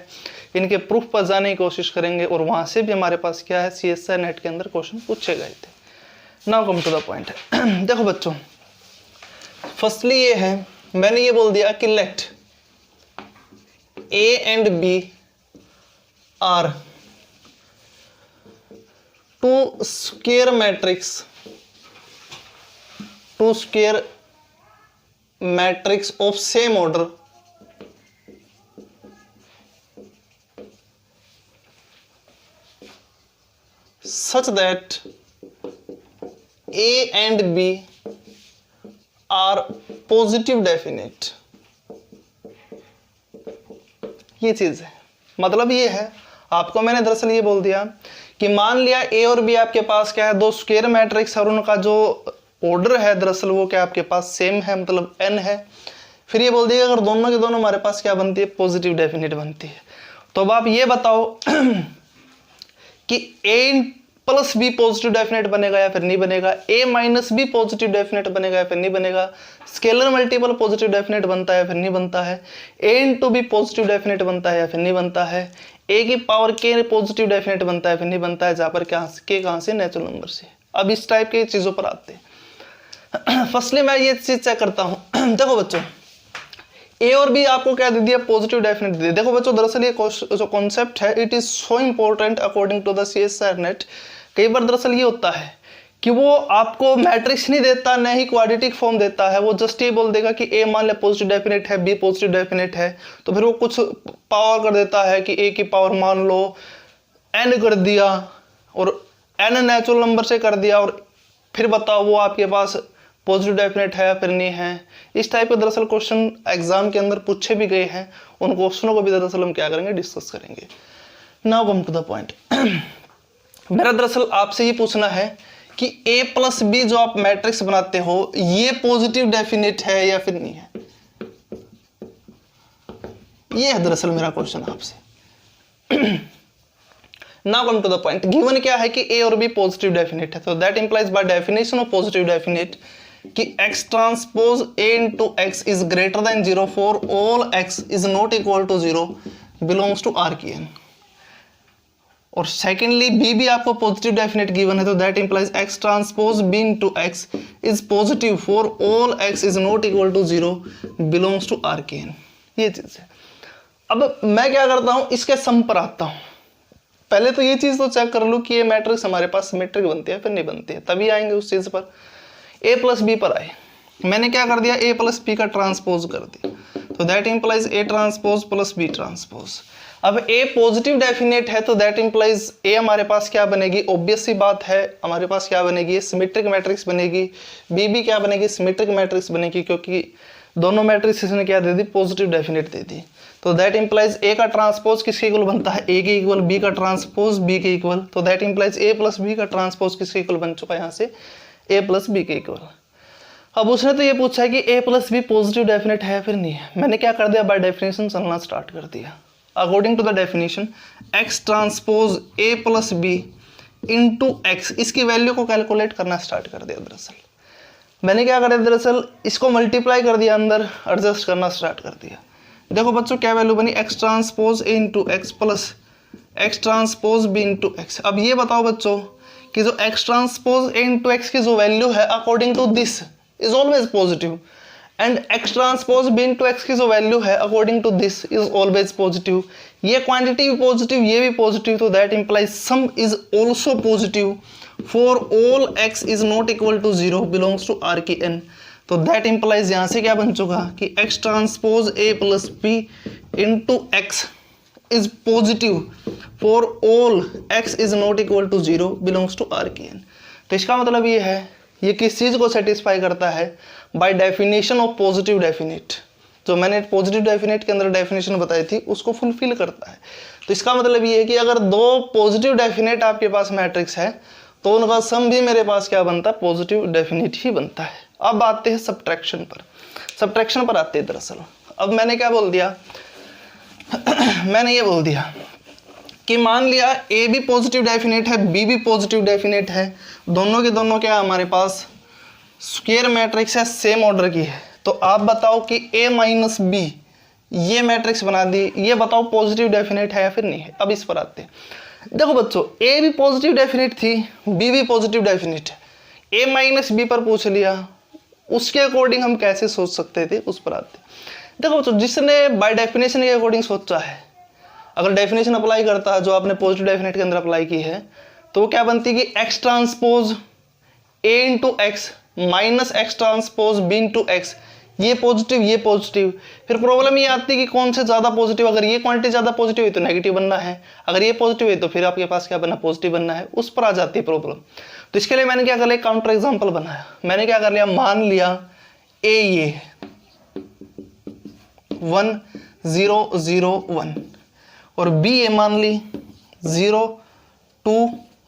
इनके प्रूफ पर जाने की कोशिश करेंगे, और वहाँ से भी हमारे पास क्या है CSIR नेट के अंदर क्वेश्चन पूछे गए थे। Now come to the point. देखो बच्चों फर्स्टली ये है, मैंने ये बोल दिया कि let A and B are two square matrix of same order such that A and B are positive definite। ये चीज है, मतलब ये है, आपको मैंने दरअसल ये बोल दिया कि मान लिया A और B आपके पास क्या है, दो स्क्वायर मैट्रिक्स और उनका जो ऑर्डर है दरअसल वो क्या आपके पास सेम है, मतलब n है। फिर ये बोल दिया अगर दोनों के दोनों हमारे पास क्या बनती है, पॉजिटिव डेफिनेट बनती है। तो अब आप ये बताओ कि A plus B positive definite बनेगा या फिर नहीं बनेगा, A minus B positive definite बनेगा या फिर नहीं बनेगा, स्केलर मल्टीपल पॉजिटिव डेफिनेट बनता है या फिर नहीं बनता है, A into B positive definite बनता है या फिर नहीं बनता है, A की पावर K पॉजिटिव डेफिनेट बनता है फिर नहीं बनता है, जहाँ पर क्या K कहाँ से, नेचुरल नंबर से। अब इस टाइप की चीज़ों पर आते हैं। फर्स्टली मैं ये चीज़ चेक करता हूँ। देखो बच्चों A और B आपको क्या दे दिया, पॉजिटिव डेफिनेट दे दिया। देखो बच्चों दरअसल ये जो कॉन्सेप्ट है it is so important according to the CSIR NET. कई बार दरअसल ये होता है कि वो आपको मैट्रिक्स नहीं देता, न ही क्वाड्रेटिक फॉर्म देता है, वो जस्ट ये बोल देगा कि A मान ले पॉजिटिव डेफिनेट है, B पॉजिटिव डेफिनेट है, तो फिर वो कुछ पावर कर देता है कि A की पावर मान लो n कर दिया और n नेचुरल नंबर से कर दिया, और फिर बताओ वो आपके पास पॉजिटिव डेफिनेट है या फिर नहीं है। इस टाइप के दरअसल क्वेश्चन एग्जाम के अंदर पूछे भी गए हैं, उन क्वेश्चनों को भी दरअसल हम क्या करेंगे, डिस्कस करेंगे। Now come to the point. मेरा दरअसल आपसे ये पूछना है कि A प्लस B जो आप मैट्रिक्स बनाते हो ये पॉजिटिव डेफिनेट है या फिर नहीं है, ये है दरअसल मेरा क्वेश्चन आपसे। Now come to the point. Given क्या है कि A और B पॉजिटिव डेफिनेट है, तो that implies by definition of positive definite कि x transpose A into x is greater than 0 for all x is not equal to 0 belongs to R की n। और सेकेंडली बी भी आपको पॉजिटिव डेफिनेट गिवन है, तो that implies x transpose B into x is positive for all x is not equal to 0 belongs to R के एन। ये चीज है। अब मैं क्या करता हूं, इसके सम पर आता हूं। पहले तो ये चीज तो चेक कर लूं कि ये मैट्रिक्स हमारे पास सिमेट्रिक बनती है फिर नहीं बनती है, तभी आएंगे उस चीज पर। ए प्लस बी पर आए, मैंने क्या कर दिया, ए प्लस बी का ट्रांसपोज कर दिया, तो that implies A transpose plus B transpose. अब ए पॉजिटिव डेफिनेट है तो दैट इंप्लाइज ए हमारे पास क्या बनेगी, ऑब्वियस सी बात है हमारे पास क्या बनेगी, सिमेट्रिक मैट्रिक्स बनेगी। बी भी क्या बनेगी, सिमेट्रिक मैट्रिक्स बनेगी, क्योंकि दोनों मैट्रिक्स इसने क्या दे दी, पॉजिटिव डेफिनेट दे दी। तो दैट इंप्लाइज ए का ट्रांसपोज किसके इक्वल बनता है, ए के इक्वल, बी का ट्रांसपोज बी के इक्वल, तो that implies A plus B का ट्रांसपोज किसके इक्वल बन चुका है यहाँ से, ए प्लस बी के इक्वल। अब उसने तो ये पूछा है कि A plus B positive definite है फिर नहीं है, मैंने क्या कर दिया, बाय डेफिनेशन चलना स्टार्ट कर दिया। According to the definition x transpose A plus B into x, इसकी वैल्यू को कैलकुलेट करना स्टार्ट कर दिया। दरअसल मैंने क्या कर दिया, दरअसल इसको मल्टीप्लाई कर दिया, अंदर एडजस्ट करना स्टार्ट कर दिया। देखो बच्चों क्या वैल्यू बनी, X transpose A into X plus X transpose B into X. अब ये बताओ बच्चों कि जो X transpose A into X की जो वैल्यू है according to this is always positive, and X transpose B into X की जो वैल्यू है according to this is always positive. ये क्वांटिटी भी पॉजिटिव, ये भी पॉजिटिव, तो that implies sum is also positive for all x is not equal to 0 belongs to R की एन। तो दैट इंप्लाइज यहाँ से क्या बन चुका कि X transpose A plus B into X is positive for all x is not equal to 0 belongs to R की एन। तो इसका मतलब ये है, ये किस चीज को सेटिस्फाई करता है, bye definition of positive definite. जो मैंने पॉजिटिव डेफिनेट के अंदर डेफिनेशन बताई थी उसको फुलफिल करता है। तो इसका मतलब ये है कि अगर दो पॉजिटिव डेफिनेट आपके पास मैट्रिक्स है तो उनका सम भी मेरे पास क्या बनता है, पॉजिटिव डेफिनेट ही बनता है। अब आते हैं सब्ट्रैक्शन पर, सब्ट्रैक्शन पर आते हैं। दरअसल अब मैंने क्या बोल दिया मैंने ये बोल दिया कि मान लिया ए भी पॉजिटिव डेफिनेट है, बी भी पॉजिटिव डेफिनेट है, दोनों के दोनों क्या हमारे पास स्क्वायर मैट्रिक्स है, सेम ऑर्डर की है। तो आप बताओ कि ए माइनस बी ये मैट्रिक्स बना दी, ये बताओ पॉजिटिव डेफिनेट है या फिर नहीं है। अब इस पर आते हैं। देखो बच्चों ए भी पॉजिटिव डेफिनेट थी, बी भी पॉजिटिव डेफिनेट है, ए माइनस बी पर पूछ लिया, उसके अकॉर्डिंग हम कैसे सोच सकते थे, उस पर आते हैं। देखो बच्चों जिसने बाय डेफिनेशन के अकॉर्डिंग सोचा है, अगर डेफिनेशन अप्लाई करता है जो आपने पॉजिटिव डेफिनेट के अंदर अप्लाई की है, तो वो क्या बनती है कि X transpose A into X minus X transpose B into X, ये पॉजिटिव ये पॉजिटिव। फिर प्रॉब्लम ये आती है कि कौन से ज्यादा पॉजिटिव, अगर ये क्वांटिटी ज्यादा पॉजिटिव है तो नेगेटिव बनना है, अगर ये पॉजिटिव है तो फिर आपके पास क्या बनना, पॉजिटिव बनना है, उस पर आ जाती है प्रॉब्लम। तो इसके लिए मैंने क्या कर लिया, काउंटर एग्जांपल बनाया। मैंने क्या कर लिया, मान लिया ए ये 1 0 0 1 और बी ये मान ली 0 2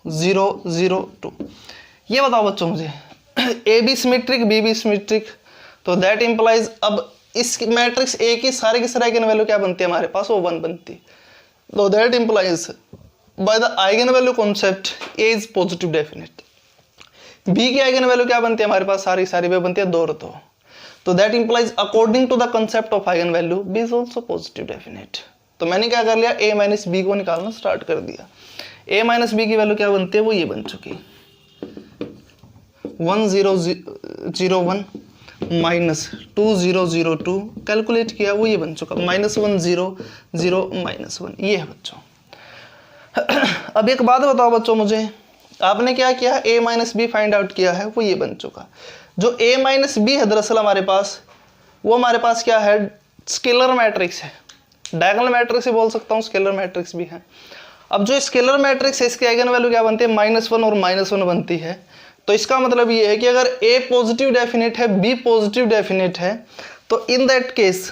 0 0 2। ये बताओ बच्चों मुझे A B symmetric B B symmetric, तो दैट इंप्लाइज अब इस मैट्रिक्स ए की सारे की सारी आइगन वैल्यू क्या बनती है हमारे पास, वो 1 बनती है। तो that implies by the eigen value concept A is positive definite. B की आइगन वैल्यू क्या बनती है हमारे पास, सारी सारी वे बनती है 2 और 2। तो that implies according to the concept of eigen value B is also positive definite. तो मैंने क्या कर लिया, ए माइनस बी को निकालना स्टार्ट कर दिया। ए माइनस बी की वैल्यू क्या बनती है, वो ये बन चुकी 1 0 0 1 माइनस 2 0 0 2, कैलकुलेट किया वो ये बन चुका -1 0 0 -1, ये है बच्चों। अब एक बात बताओ बच्चों मुझे, आपने क्या किया, a minus B find out किया है, वो ये बन चुका। जो a माइनस बी है दरअसल हमारे पास, वो हमारे पास क्या है, स्केलर मैट्रिक्स है, डायगोनल मैट्रिक्स ही बोल सकता हूँ, स्केलर मैट्रिक्स भी है। अब जो स्केलर मैट्रिक्स है इसकी आइगन वैल्यू क्या बनती है, -1 और -1 बनती है। तो इसका मतलब ये है कि अगर a पॉजिटिव डेफिनेट है, b पॉजिटिव डेफिनेट है, तो in that case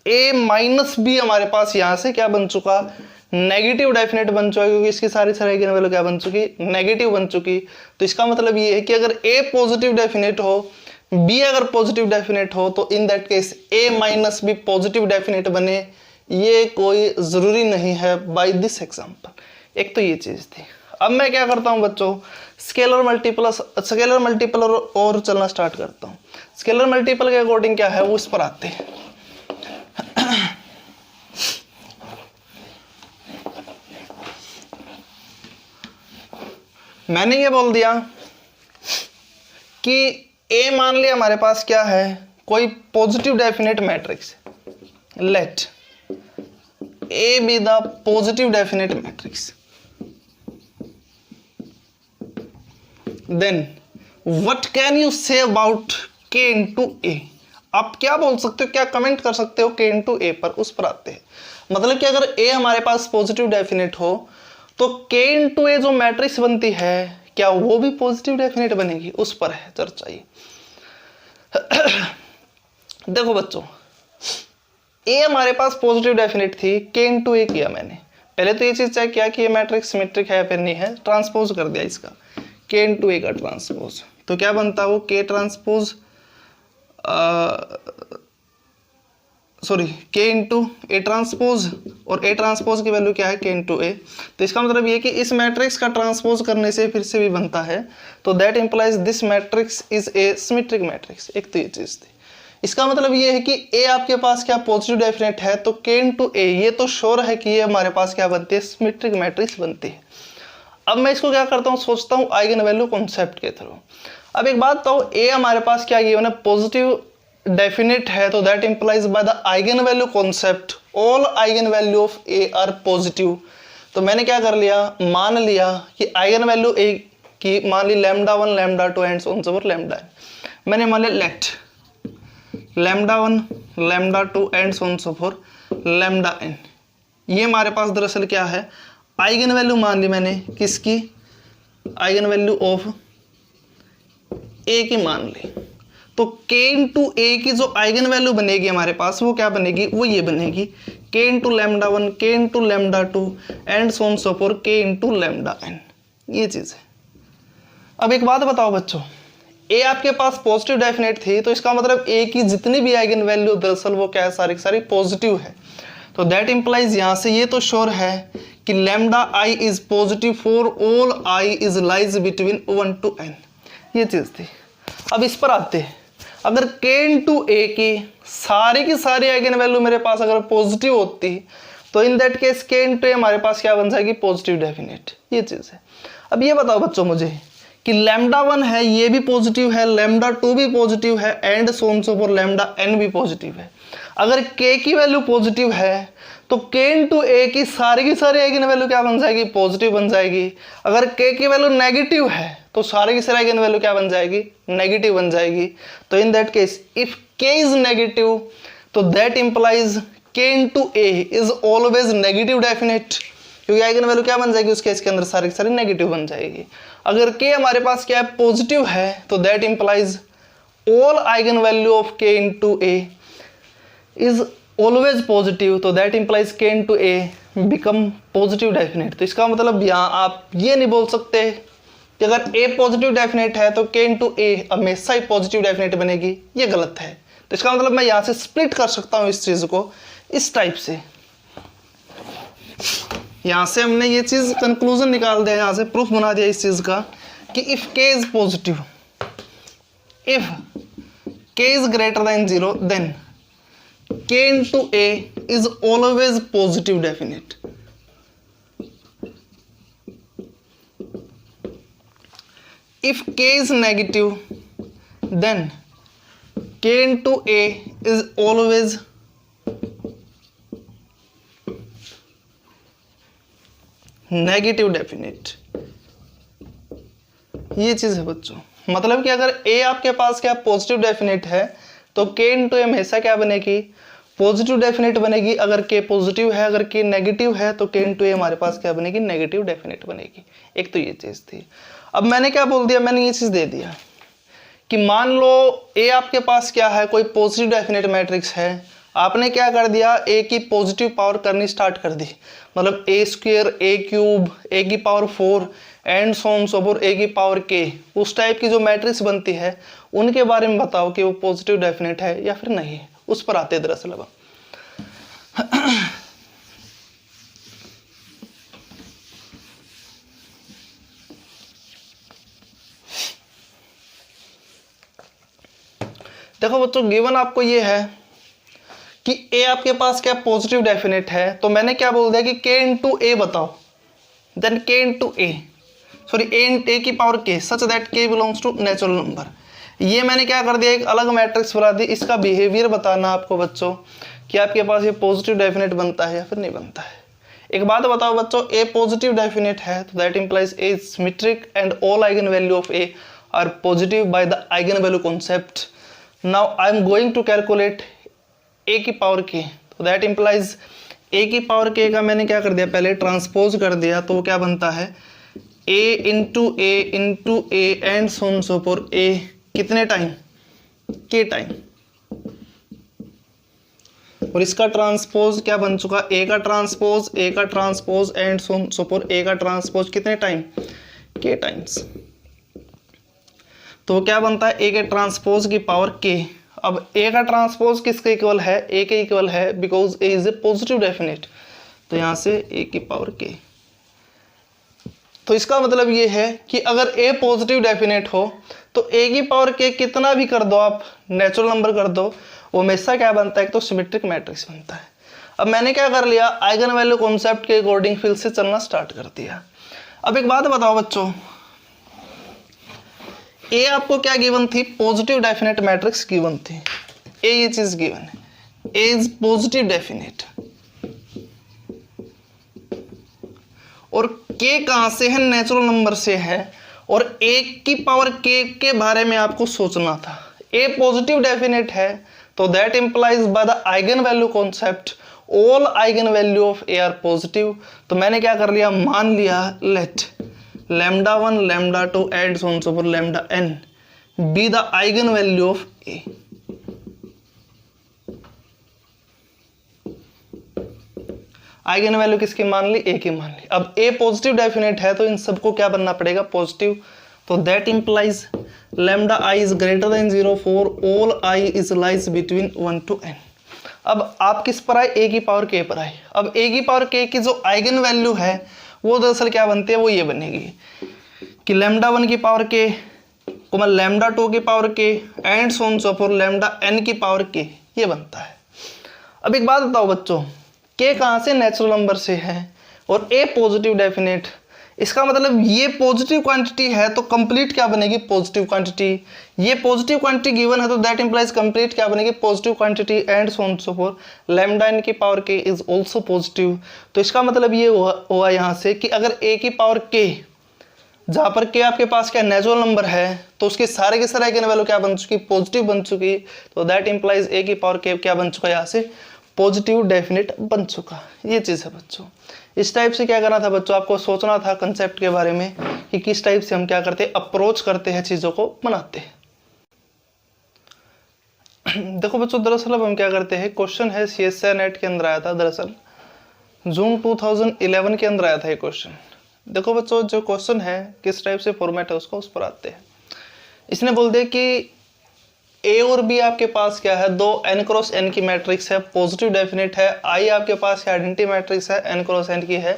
a minus B हमारे पास यहाँ से क्या बन चुका, नेगेटिव डेफिनेट बन चुका, क्योंकि इसकी सारी सारी आइगन वैल्यू क्या बन चुकी, नेगेटिव बन चुकी। तो इसका मतलब ये है कि अगर a पॉजिटिव डेफिनेट हो, b अगर पॉजिटिव डेफिनेट हो, तो in that case a minus B positive definite बने, ये कोई जरूरी नहीं है बाय दिस एग्जांपल। एक तो ये चीज थी। अब मैं क्या करता हूं बच्चों, स्केलर मल्टीपल और चलना स्टार्ट करता हूं। स्केलर मल्टीपल के अकॉर्डिंग क्या है वो इस पर आते हैं। मैंने ये बोल दिया कि ए मान लिया हमारे पास क्या है, कोई positive definite matrix, let A B the positive definite matrix, then what can you say about K into A. आप क्या बोल सकते हो, क्या कमेंट कर सकते हो के इंटू ए पर, उस पर आते हैं। मतलब कि अगर ए हमारे पास पॉजिटिव डेफिनेट हो तो के इंटू ए जो मैट्रिक्स बनती है क्या वो भी पॉजिटिव डेफिनेट बनेगी, उस पर है चर्चा ये। देखो बच्चों, ए हमारे पास पॉजिटिव डेफिनेट थी, के इंटू ए किया मैंने। पहले तो ये चीज चेक किया कि ये मैट्रिक्स सिमेट्रिक है या फिर नहीं है, ट्रांसपोज कर दिया इसका, के इंटू ए का ट्रांसपोज, तो क्या बनता है वो के ट्रांसपोज सॉरी के इंटू ए ट्रांसपोज, और ए ट्रांसपोज की वैल्यू क्या है के इंटू ए। तो इसका मतलब ये कि इस मैट्रिक्स का ट्रांसपोज करने से फिर से भी बनता है, तो that implies this matrix is a symmetric matrix. एक तो ये चीज थी। इसका मतलब ये है कि ए आपके पास क्या पॉजिटिव डेफिनेट है, तो के इंटू ए ये तो श्योर है कि ये हमारे पास क्या बनती है, सिमेट्रिक मैट्रिक्स बनती है। अब मैं इसको क्या करता हूँ, सोचता हूँ आइगन वैल्यू कॉन्सेप्ट के थ्रू। अब एक बात तो ए हमारे पास क्या गिवन है, पॉजिटिव डेफिनेट है, तो that implies by the eigen value concept all eigen value of A are positive. तो मैंने क्या कर लिया, मान लिया कि आइगन वैल्यू ए की मान ली λ1 λ2 and so on so for λn। मैंने मान लिया let λ1 λ2 and so on so for λn। ये हमारे पास दरअसल क्या है, आइगन वैल्यू मान ली मैंने, किसकी, आइगन वैल्यू ऑफ ए की मान ली। तो k इंटू ए की जो आइगन वैल्यू बनेगी हमारे पास वो क्या बनेगी, वो ये बनेगी k into λ1 k into λ2 and so on so for k into λn। ये चीज है। अब एक बात बताओ बच्चों, a आपके पास पॉजिटिव डेफिनेट थी, तो इसका मतलब a की जितनी भी आइगन वैल्यू दरअसल वो क्या है, सारी की सारी पॉजिटिव है। तो दैट इंप्लाइज यहाँ से ये तो श्योर है कि λi is positive for all i is lies between 1 to n। ये चीज थी। अब इस पर आते हैं, अगर k इंटू ए की सारी आइगन वैल्यू मेरे पास अगर पॉजिटिव होती तो in that case k into A हमारे पास क्या बन जाएगी, पॉजिटिव डेफिनेट। ये चीज है। अब ये बताओ बच्चों मुझे कि λ1 है ये भी पॉजिटिव है, λ2 भी पॉजिटिव है and so on so for λn भी पॉजिटिव है। अगर k की वैल्यू पॉजिटिव है तो k इंटू ए की सारी आइगन वैल्यू क्या बन जाएगी, पॉजिटिव बन जाएगी। अगर k की वैल्यू नेगेटिव है तो सारी की सारी आइगन वैल्यू क्या बन जाएगी, नेगेटिव बन जाएगी। तो in that case if k is negative तो that implies k into A is always negative definite, क्योंकि आइगन वैल्यू क्या बन जाएगी उस केस के अंदर, सारी की सारी नेगेटिव बन जाएगी। अगर k हमारे पास क्या है, पॉजिटिव है, तो that implies all eigen value of k into A is always positive, तो that implies k into A become positive definite. तो इसका मतलब यहाँ आप ये नहीं बोल सकते कि अगर a पॉजिटिव डेफिनेट है तो k इंटू ए हमेशा ही पॉजिटिव डेफिनेट बनेगी, ये गलत है। तो इसका मतलब मैं यहाँ से स्प्लिट कर सकता हूँ इस चीज को इस टाइप से। यहाँ से हमने ये चीज कंक्लूजन निकाल दिया, यहाँ से प्रूफ बना दिया इस चीज का कि if k is positive, if k is greater than 0 then k into a is always positive definite. If k is negative, then k into a is always negative definite. ये चीज है बच्चों, मतलब कि अगर a आपके पास क्या पॉजिटिव डेफिनेट है तो k इंटू ए हमेशा क्या बनेगी, पॉजिटिव डेफिनेट बनेगी। अगर k पॉजिटिव है, अगर k नेगेटिव है तो k इंटू ए हमारे पास क्या बनेगी, नेगेटिव डेफिनेट बनेगी। एक तो ये चीज थी। अब मैंने क्या बोल दिया, मैंने ये चीज दे दिया कि मान लो a आपके पास क्या है, कोई पॉजिटिव डेफिनेट मैट्रिक्स है, आपने क्या कर दिया, a की पॉजिटिव पावर करनी स्टार्ट कर दी, मतलब a square, a cube, a की power 4 and so on so for a की पावर k, उस टाइप की जो मैट्रिक्स बनती है उनके बारे में बताओ कि वो पॉजिटिव डेफिनेट है या फिर नहीं है, उस पर आते दरअसल। अब देखो बच्चों, गिवन आपको ये है कि a आपके पास क्या पॉजिटिव डेफिनेट है, तो मैंने क्या बोल दिया कि k इंटू ए बताओ, देन k इंटू ए। सॉरी ए की पावर के सच दैट के बिलोंग्स टू नेचुरल नंबर। ये मैंने क्या कर दिया, एक अलग मैट्रिक्स बना दी। इसका बिहेवियर बताना आपको बच्चों कि आपके पास ये पॉजिटिव डेफिनेट बनता है या फिर नहीं बनता है। एक बात बताओ बच्चों, ए पॉजिटिव डेफिनेट है तो that implies A is symmetric and all eigen value of A are positive by the eigen value concept. Now I am going to calculate A की पावर के, तो दैट इंप्लाइज ए की पावर के का मैंने क्या कर दिया, पहले ट्रांसपोज कर दिया, तो वो क्या बनता है A into A and so on so for A कितने टाइम, के टाइम, और इसका ट्रांसपोज क्या बन चुका, ए का transpose and so on so for ए का ट्रांसपोज कितने टाइम, के टाइम्स। तो क्या बनता है ए के ट्रांसपोज की पावर के। अब ए का ट्रांसपोज किसके इक्वल है, ए के इक्वल है, because A is a positive definite, तो यहां से ए की पावर के। तो इसका मतलब ये है कि अगर ए पॉजिटिव डेफिनेट हो तो ए की पावर के कितना भी कर दो आप, नेचुरल नंबर कर दो, वो हमेशा क्या बनता है, एक तो सिमेट्रिक मैट्रिक्स बनता है। अब मैंने क्या कर लिया, आइगन वैल्यू कॉन्सेप्ट के अकॉर्डिंग फिर से चलना स्टार्ट कर दिया। अब एक बात बताओ बच्चों, ए आपको क्या गिवन थी, पॉजिटिव डेफिनेट मैट्रिक्स गिवन थी, ए ये चीज गिवन है, ए इज पॉजिटिव डेफिनेट, और के कहां से है, नेचुरल नंबर से है, और ए की पावर के बारे में आपको सोचना था। ए पॉजिटिव डेफिनेट है तो that implies by the eigen value concept all eigen value of A are positive. तो मैंने क्या कर लिया, मान लिया let lambda 1 lambda 2 and so on so for lambda n be the eigen value of A. Eigen value किसकी मान ली, ए की मान ली। अब ए पॉजिटिव डेफिनेट है तो इन सबको क्या बनना पड़ेगा, पॉजिटिव। तो that implies lambda I is greater than 0 for all I is lies between 1 to n। अब आप किस पर आए, ए की पावर के पर आए। अब ए की पावर के की जो आइगन वैल्यू है वो दरअसल क्या बनती है, वो ये बनेगी कि लैम्डा 1 की पावर के, लैम्डा 2 की पावर के and so on so for lambda n की पावर के, ये बनता है। अब एक बात बताओ बच्चों, के कहाँ से, नेचुरल नंबर से है, और ए पॉजिटिव डेफिनेट, इसका मतलब ये पॉजिटिव क्वांटिटी है तो कंप्लीट क्या बनेगी, पॉजिटिव क्वांटिटी। ये पॉजिटिव क्वांटिटी गिवन है तो दैट इंप्लाइज कंप्लीट क्या बनेगी, positive quantity and so on so for lambda n की पावर के इज आल्सो पॉजिटिव। तो इसका मतलब ये हुआ यहाँ से कि अगर a की पावर k, जहाँ पर k आपके पास क्या नेचुरल नंबर है, तो उसके सारे के सारे आइगन वैल्यू क्या बन चुकी, पॉजिटिव बन चुकी। तो दैट इंप्लाइज a की पावर k क्या बन चुका, यहाँ से पॉजिटिव डेफिनेट बन चुका। ये चीज़ है बच्चों। इस टाइप से क्या करना था बच्चों, आपको सोचना था कंसेप्ट के बारे में कि किस टाइप से हम क्या करते हैं, अप्रोच करते हैं, चीज़ों को बनाते हैं। देखो बच्चों, दरअसल अब हम क्या करते हैं, क्वेश्चन है CSIR नेट के अंदर आया था, दरअसल जून 2011 के अंदर आया था ये क्वेश्चन। देखो बच्चों, जो क्वेश्चन है किस टाइप से फॉर्मेट है उसका, उस पर आते हैं। इसने बोल दिया कि ए और बी आपके पास क्या है, दो n क्रॉस n की मैट्रिक्स है, पॉजिटिव डेफिनेट है। आई आपके पास आइडेंटिटी मैट्रिक्स है, n क्रॉस n की है।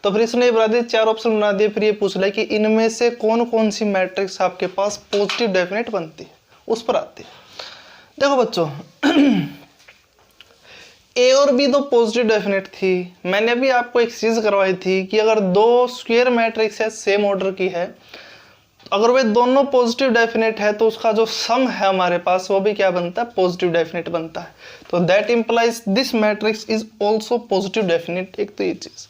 तो फिर इसने बना दिए, 4 ऑप्शन बना दिए, फिर ये पूछ लिया कि इनमें से कौन कौन सी मैट्रिक्स आपके पास पॉजिटिव डेफिनेट बनती है, उस पर आती है। देखो बच्चों, ए और बी दो पॉजिटिव डेफिनेट थी। मैंने अभी आपको एक चीज करवाई थी कि अगर दो स्क्वायर मैट्रिक्स है, सेम ऑर्डर की है, अगर वे दोनों पॉजिटिव डेफिनेट है तो उसका जो सम है हमारे पास वो भी क्या बनता है, पॉजिटिव डेफिनेट बनता है। तो that implies this matrix is also positive definite. एक तो ये चीज।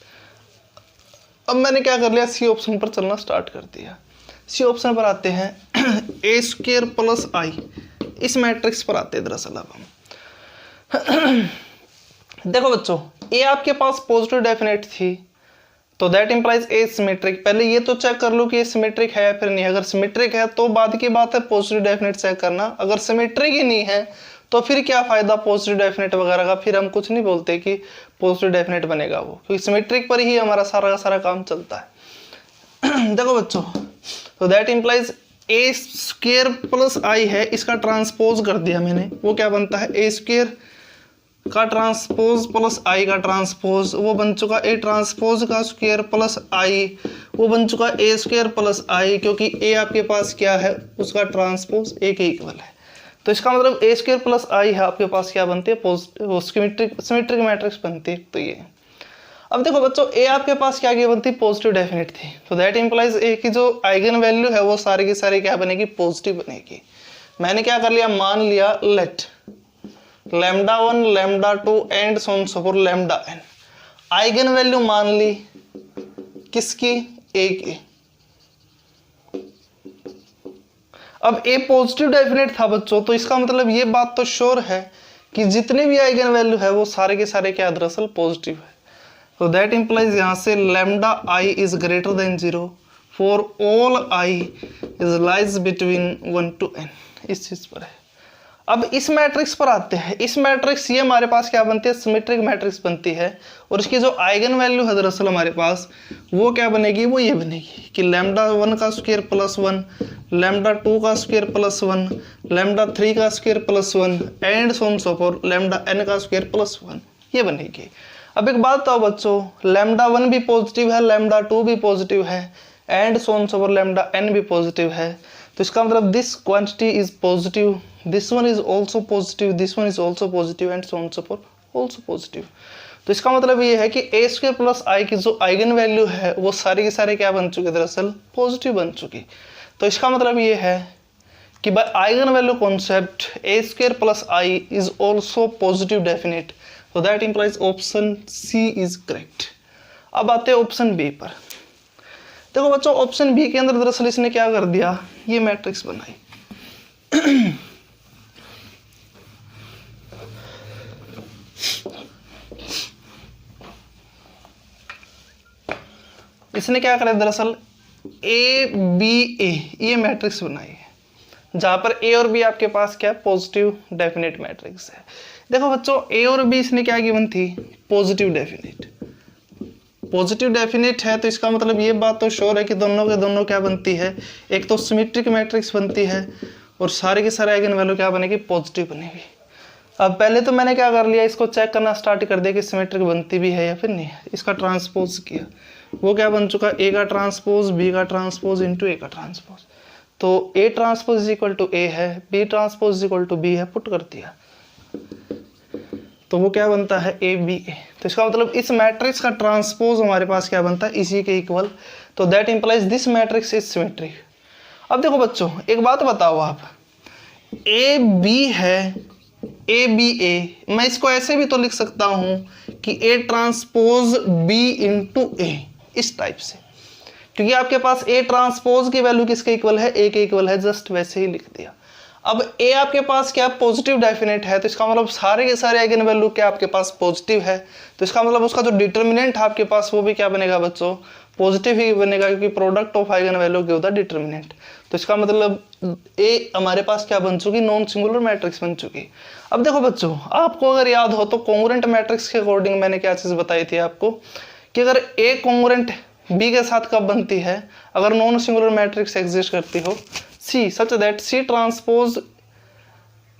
अब मैंने क्या कर लिया, सी ऑप्शन पर चलना स्टार्ट कर दिया। सी ऑप्शन पर आते हैं, ए स्क्वायर प्लस आई, इस मैट्रिक्स पर आते हैं दरअसल। अब हम देखो बच्चों, ए आपके पास पॉजिटिव डेफिनेट थी तो दैट इंप्लाइज ए सिमेट्रिक। पहले ये तो चेक कर लो कि ये सिमेट्रिक है या फिर नहीं। अगर सिमेट्रिक है तो बाद की बात है पॉजिटिव डेफिनेट चेक करना। अगर सिमेट्रिक ही नहीं है तो फिर क्या फायदा पॉजिटिव डेफिनेट वगैरह का, फिर हम कुछ नहीं बोलते कि पॉजिटिव डेफिनेट बनेगा वो, क्योंकि सिमेट्रिक पर ही हमारा सारा का सारा काम चलता है। देखो बच्चों, तो that implies A square plus I है, इसका ट्रांसपोज कर दिया मैंने, वो क्या बनता है, ए स्क्वायर का ट्रांसपोज प्लस आई का ट्रांसपोज, वो बन चुका ए ट्रांसपोज का स्क्वायर प्लस आई, वो बन चुका ए स्क्वायर प्लस आई, क्योंकि ए आपके पास क्या है, उसका ट्रांसपोज ए के इक्वल है। तो इसका मतलब ए स्क्वायर प्लस आई है आपके पास क्या बनती है, सिमेट्रिक मैट्रिक्स बनती है। तो ये अब देखो बच्चों ए आपके पास क्या गिवन थी, पॉजिटिव डेफिनेट थी, तो दैट इंप्लाइज ए की जो आइगन वैल्यू है वो सारी की सारी क्या बनेगी, पॉजिटिव बनेगी। मैंने क्या कर लिया, मान लिया let λ1 λ2 and so on so for λn eigen value मान ली किसकी, ए की। अब ए पॉजिटिव डेफिनेट था बच्चों, तो इसका मतलब ये बात तो श्योर है कि जितने भी आइगन वैल्यू है वो सारे के सारे क्या दरअसल पॉजिटिव है। तो दैट इंप्लाइज यहां से λi is greater than 0 for all i is lies between 1 to n, इस चीज पर है। अब इस मैट्रिक्स पर आते हैं। इस मैट्रिक्स ये हमारे पास क्या बनती है, सिमेट्रिक मैट्रिक्स बनती है, और इसकी जो आइगन वैल्यू है दरअसल हमारे पास वो क्या बनेगी, वो ये बनेगी कि λ1 का स्क्वायर प्लस 1, λ2 का स्क्वायर प्लस 1, λ3 का square plus 1 and so on so for λn का स्क्वायर प्लस 1, ये बनेगी। अब एक बात बताओ बच्चों, λ1 भी पॉजिटिव है, λ2 भी पॉजिटिव है and so on so for λn भी पॉजिटिव है, तो इसका मतलब this quantity is positive, this one is also positive, this one is also positive and so on so for also positive. तो इसका मतलब ये है कि ए स्क्वायर प्लस आई की जो आइगन वैल्यू है वो सारी के सारे क्या बन चुके, दरअसल पॉजिटिव बन चुकी। तो इसका मतलब ये है कि बाय eigen value concept A square plus I is also positive definite, तो that implies option C is correct. अब आते हैं ऑप्शन बी पर। देखो बच्चों ऑप्शन बी के अंदर दरअसल इसने क्या कर दिया, ये मैट्रिक्स बनाई। इसने क्या करा दरअसल ए बी ए ये मैट्रिक्स बनाई है, जहां पर ए और बी आपके पास क्या पॉजिटिव डेफिनेट मैट्रिक्स है। देखो बच्चों ए और बी इसने क्या गिवन थी, पॉजिटिव डेफिनेट। पॉजिटिव डेफिनेट है तो इसका मतलब ये बात तो श्योर है कि दोनों के दोनों क्या बनती है, एक तो सिमेट्रिक मैट्रिक्स बनती है और सारे के सारे आइगन वैल्यू क्या बनेगी, पॉजिटिव बनेगी। अब पहले तो मैंने क्या कर लिया, इसको चेक करना स्टार्ट कर दिया कि सिमेट्रिक बनती भी है या फिर नहीं है। इसका ट्रांसपोज किया, वो क्या बन चुका, ए का ट्रांसपोज बी का ट्रांसपोज इंटू ए का ट्रांसपोज। तो A transpose is equal to A है, B transpose is equal to B है, पुट कर दिया तो वो क्या बनता है, ए बी ए। तो इसका मतलब इस मैट्रिक्स का ट्रांसपोज हमारे पास क्या बनता है, इसी के इक्वल, तो that implies this matrix is symmetric. अब देखो बच्चों एक बात बताओ आप, ए बी है, ए बी ए, मैं इसको ऐसे भी तो लिख सकता हूं कि ए ट्रांसपोज बी इंटू ए, इस टाइप से, क्योंकि आपके पास ए ट्रांसपोज की वैल्यू किसके इक्वल है, ए के इक्वल है, जस्ट वैसे ही लिख दिया। अब ए आपके पास क्या पॉजिटिव डेफिनेट है, तो इसका मतलब सारे के सारे आइगन वैल्यू क्या आपके पास पॉजिटिव है, तो इसका मतलब उसका जो डिटर्मिनेंट है आपके पास वो भी क्या बनेगा बच्चों, पॉजिटिव ही बनेगा, क्योंकि product of eigen value give the determinant. तो इसका मतलब ए हमारे पास क्या बन चुकी, नॉन सिंगुलर मैट्रिक्स बन चुकी। अब देखो बच्चों आपको अगर याद हो तो कॉन्ग्रुएंट मैट्रिक्स के अकॉर्डिंग मैंने क्या चीज बताई थी आपको, कि अगर ए कॉन्ग्रुएंट बी के साथ कब बनती है, अगर नॉन सिंगुलर मैट्रिक्स एग्जिस्ट करती हो, C such that C transpose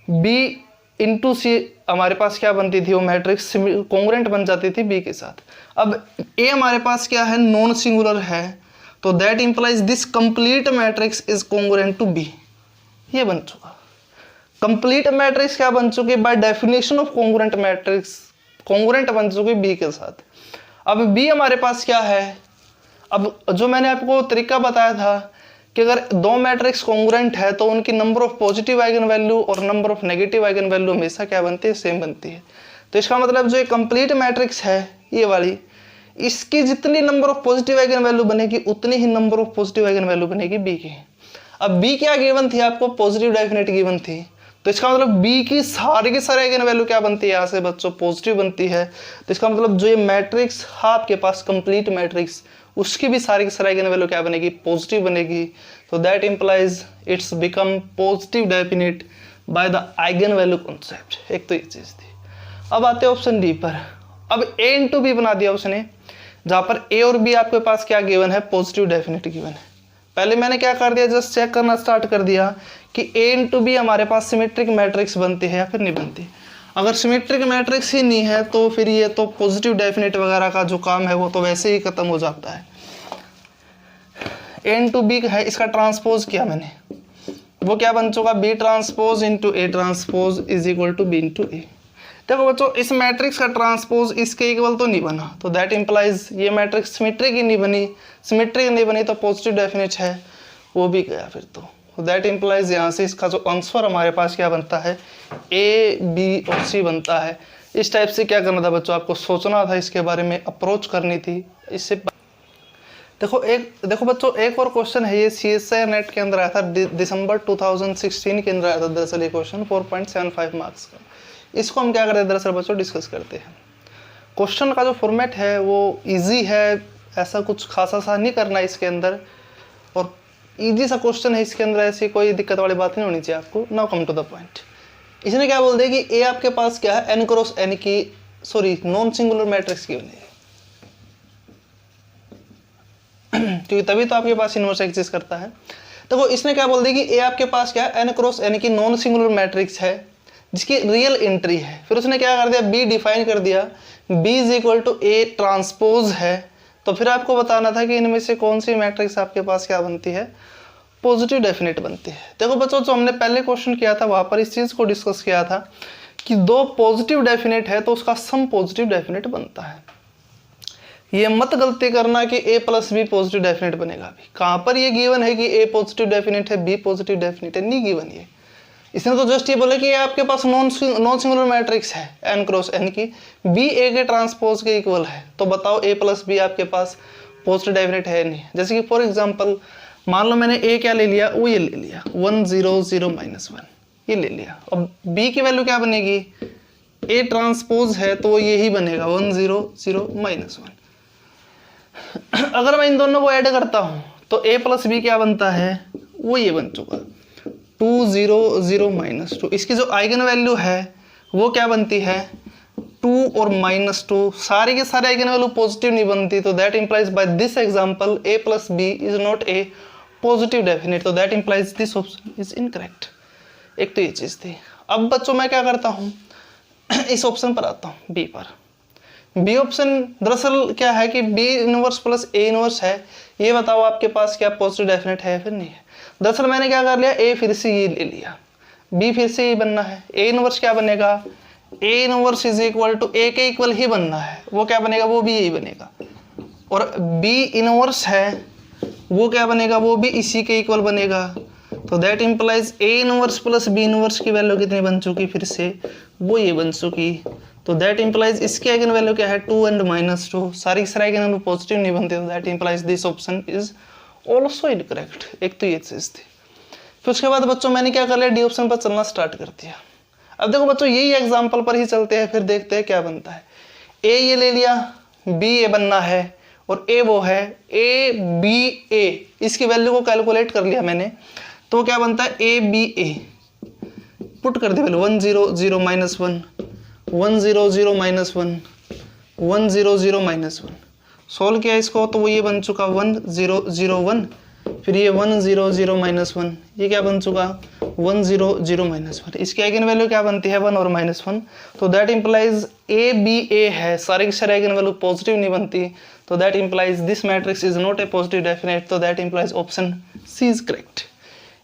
B into C हमारे पास क्या बनती थी, वो मैट्रिक्स कॉन्ग्रुएंट बन जाती थी बी के साथ। अब ए हमारे पास क्या है, नॉन सिंगुलर है, तो that implies this complete matrix is congruent to B, ये बन चुका। कंप्लीट मैट्रिक्स क्या बन चुकी, by definition of congruent matrix congruent बन चुकी बी के साथ। अब बी हमारे पास क्या है, अब जो मैंने आपको तरीका बताया था कि अगर दो मैट्रिक्स कॉन्ग्रुएंट है तो उनकी number of positive eigen value और number of negative eigen value हमेशा क्या बनती है, सेम बनती है। तो इसका मतलब जो एक कंप्लीट मैट्रिक्स है ये वाली, इसकी जितनी number of positive eigen value बनेगी उतनी ही number of positive eigen value बनेगी बी की। अब बी क्या गिवन थी आपको, पॉजिटिव डेफिनेट गिवन थी, तो इसका मतलब बी की सारी के सारे आइगन वैल्यू क्या बनती है, यहाँ से बच्चों पॉजिटिव बनती है। तो इसका मतलब जो ये मैट्रिक्स है आपके पास कंप्लीट मैट्रिक्स, उसकी भी सारी की सारी आइगन वैल्यू क्या बनेगी, पॉजिटिव बनेगी। तो that implies it's become positive definite bye the eigen value concept. एक तो ये चीज थी। अब आते हैं ऑप्शन डी पर। अब ए इंटू बी बना दिया उसने, जहां पर ए और बी आपके पास क्या गिवन है, पॉजिटिव डेफिनेट गिवन है। पहले मैंने क्या कर दिया, जस्ट चेक करना स्टार्ट कर दिया कि ए इंटू बी हमारे पास सिमेट्रिक मैट्रिक्स बनती है या फिर नहीं बनती। अगर सिमेट्रिक मैट्रिक्स ही नहीं है तो फिर ये तो पॉजिटिव डेफिनेट वगैरह का जो काम है वो तो वैसे ही खत्म हो जाता है। ए इंटू बी है, इसका ट्रांसपोज किया मैंने, वो क्या बन चुका, B transpose into A transpose is equal to B into A. देखो बच्चों इस मैट्रिक्स का ट्रांसपोज इसके इक्वल तो नहीं बना, तो दैट इंप्लाइज ये मैट्रिक्स सिमेट्री की नहीं बनी, सिमेट्री की नहीं बनी तो पॉजिटिव डेफिनेट है, वो भी गया फिर तो दैट इंप्लाइज यहाँ से इसका जो आंसर हमारे पास क्या बनता है, ए बी और सी बनता है। इस टाइप से क्या करना था बच्चों, आपको सोचना था, इसके बारे में अप्रोच करनी थी। इससे देखो बच्चों एक और क्वेश्चन है, ये CSIR नेट के अंदर आया था, दिसंबर 2016 के अंदर आया था दरअसल ये क्वेश्चन 4.75 मार्क्स का। इसको हम क्या करते हैं दरअसल बच्चों डिस्कस करते हैं। क्वेश्चन का जो फॉर्मेट है वो इजी है, ऐसा कुछ खासा सा नहीं करना है इसके अंदर, और इजी सा क्वेश्चन है, इसके अंदर ऐसी कोई दिक्कत वाली बात नहीं होनी चाहिए आपको। Now come to the point. इसने क्या बोल दिया कि ए आपके पास क्या है, n क्रॉस n की नॉन सिंगुलर मैट्रिक्स की बनेगी क्योंकि तभी तो आपके पास इनवर्स एग्जिस्ट करता है। देखो इसने क्या बोल दिया कि ए आपके पास क्या है, n क्रॉस n की नॉन सिंगुलर मैट्रिक्स है जिसकी रियल एंट्री है। फिर उसने क्या कर दिया, b डिफाइन कर दिया, b is equal to a transpose है। तो फिर आपको बताना था कि इनमें से कौन सी मैट्रिक्स आपके पास क्या बनती है, पॉजिटिव डेफिनेट बनती है। देखो बच्चों जो हमने पहले क्वेश्चन किया था वहां पर इस चीज को डिस्कस किया था कि दो पॉजिटिव डेफिनेट है तो उसका सम पॉजिटिव डेफिनेट बनता है। ये मत गलती करना कि a plus B positive definite बनेगा। अभी कहाँ पर ये गिवन है कि a पॉजिटिव डेफिनेट है, b पॉजिटिव डेफिनेट है, नहीं गिवन ये। इसने तो जस्ट ये बोला कि आपके पास नॉन सिंगुलर मैट्रिक्स है n क्रॉस n की, b a के ट्रांसपोज के इक्वल है, तो बताओ a प्लस बी आपके पास पॉजिटिव डेफिनेट है नहीं। जैसे कि फॉर एग्जांपल मान लो मैंने a क्या ले लिया, वो ये ले लिया 1 0 0 -1 ये ले लिया, अब b की वैल्यू क्या बनेगी, a ट्रांसपोज है तो वो यही बनेगा 1 0 0 -1। अगर मैं इन दोनों को ऐड करता हूं तो a प्लस बी क्या बनता है, वो ये बन चुका 2 0 0 -2। इसकी जो आइगन वैल्यू है वो क्या बनती है 2 और -2, सारे के सारे आइगन वैल्यू पॉजिटिव नहीं बनती। तो that implies by this example a plus B is not a positive definite, तो that implies this option is incorrect. एक तो ये चीज थी। अब बच्चों मैं क्या करता हूँ इस ऑप्शन पर आता हूँ, बी पर। बी ऑप्शन दरअसल क्या है कि B inverse plus A inverse है, ये बताओ आपके पास क्या पॉजिटिव डेफिनेट है फिर नहीं है। दरअसल मैंने क्या कर लिया, ए फिर से ये ले लिया, बी फिर से ये बनना है, ए इनवर्स क्या बनेगा, A inverse is equal to A के इक्वल ही बनना है, वो क्या बनेगा, वो भी यही बनेगा। और बी इनवर्स है वो क्या बनेगा, वो भी इसी के इक्वल बनेगा। तो that implies A inverse plus B inverse की वैल्यू कितनी बन चुकी, फिर से वो ये बन चुकी। तो दैट इंप्लाइज इसकी आइगन वैल्यू क्या है 2 and -2, सारी की सारी आइगन वैल्यू पॉजिटिव नहीं बनती। तो that implies this option is also incorrect. एक तो ये चीज थी। फिर उसके बाद बच्चों मैंने क्या कर लिया, डी ऑप्शन पर चलना स्टार्ट कर दिया। अब देखो बच्चों यही एग्जाम्पल पर ही चलते हैं, फिर देखते हैं क्या बनता है। ए ये ले लिया, बी ए बनना है और ए वो है, ए बी ए, इसकी वैल्यू को कैलकुलेट कर लिया मैंने, तो क्या बनता है ए बी ए, पुट कर दिया वैल्यू 1 0 0 -1 1 0 0 -1 1 0 0 -1, सोल्व किया इसको तो वो ये बन चुका 1 0 0 1, फिर ये 1 0 0 -1, ये क्या बन चुका 1 0 0 -1। इसकी आइगन वैल्यू क्या बनती है 1 और -1। तो दैट इंप्लाइज ए बी ए है, सारे की सारी आइगन वैल्यू पॉजिटिव नहीं बनती। तो that implies this matrix is not a positive definite. तो that implies option C is correct.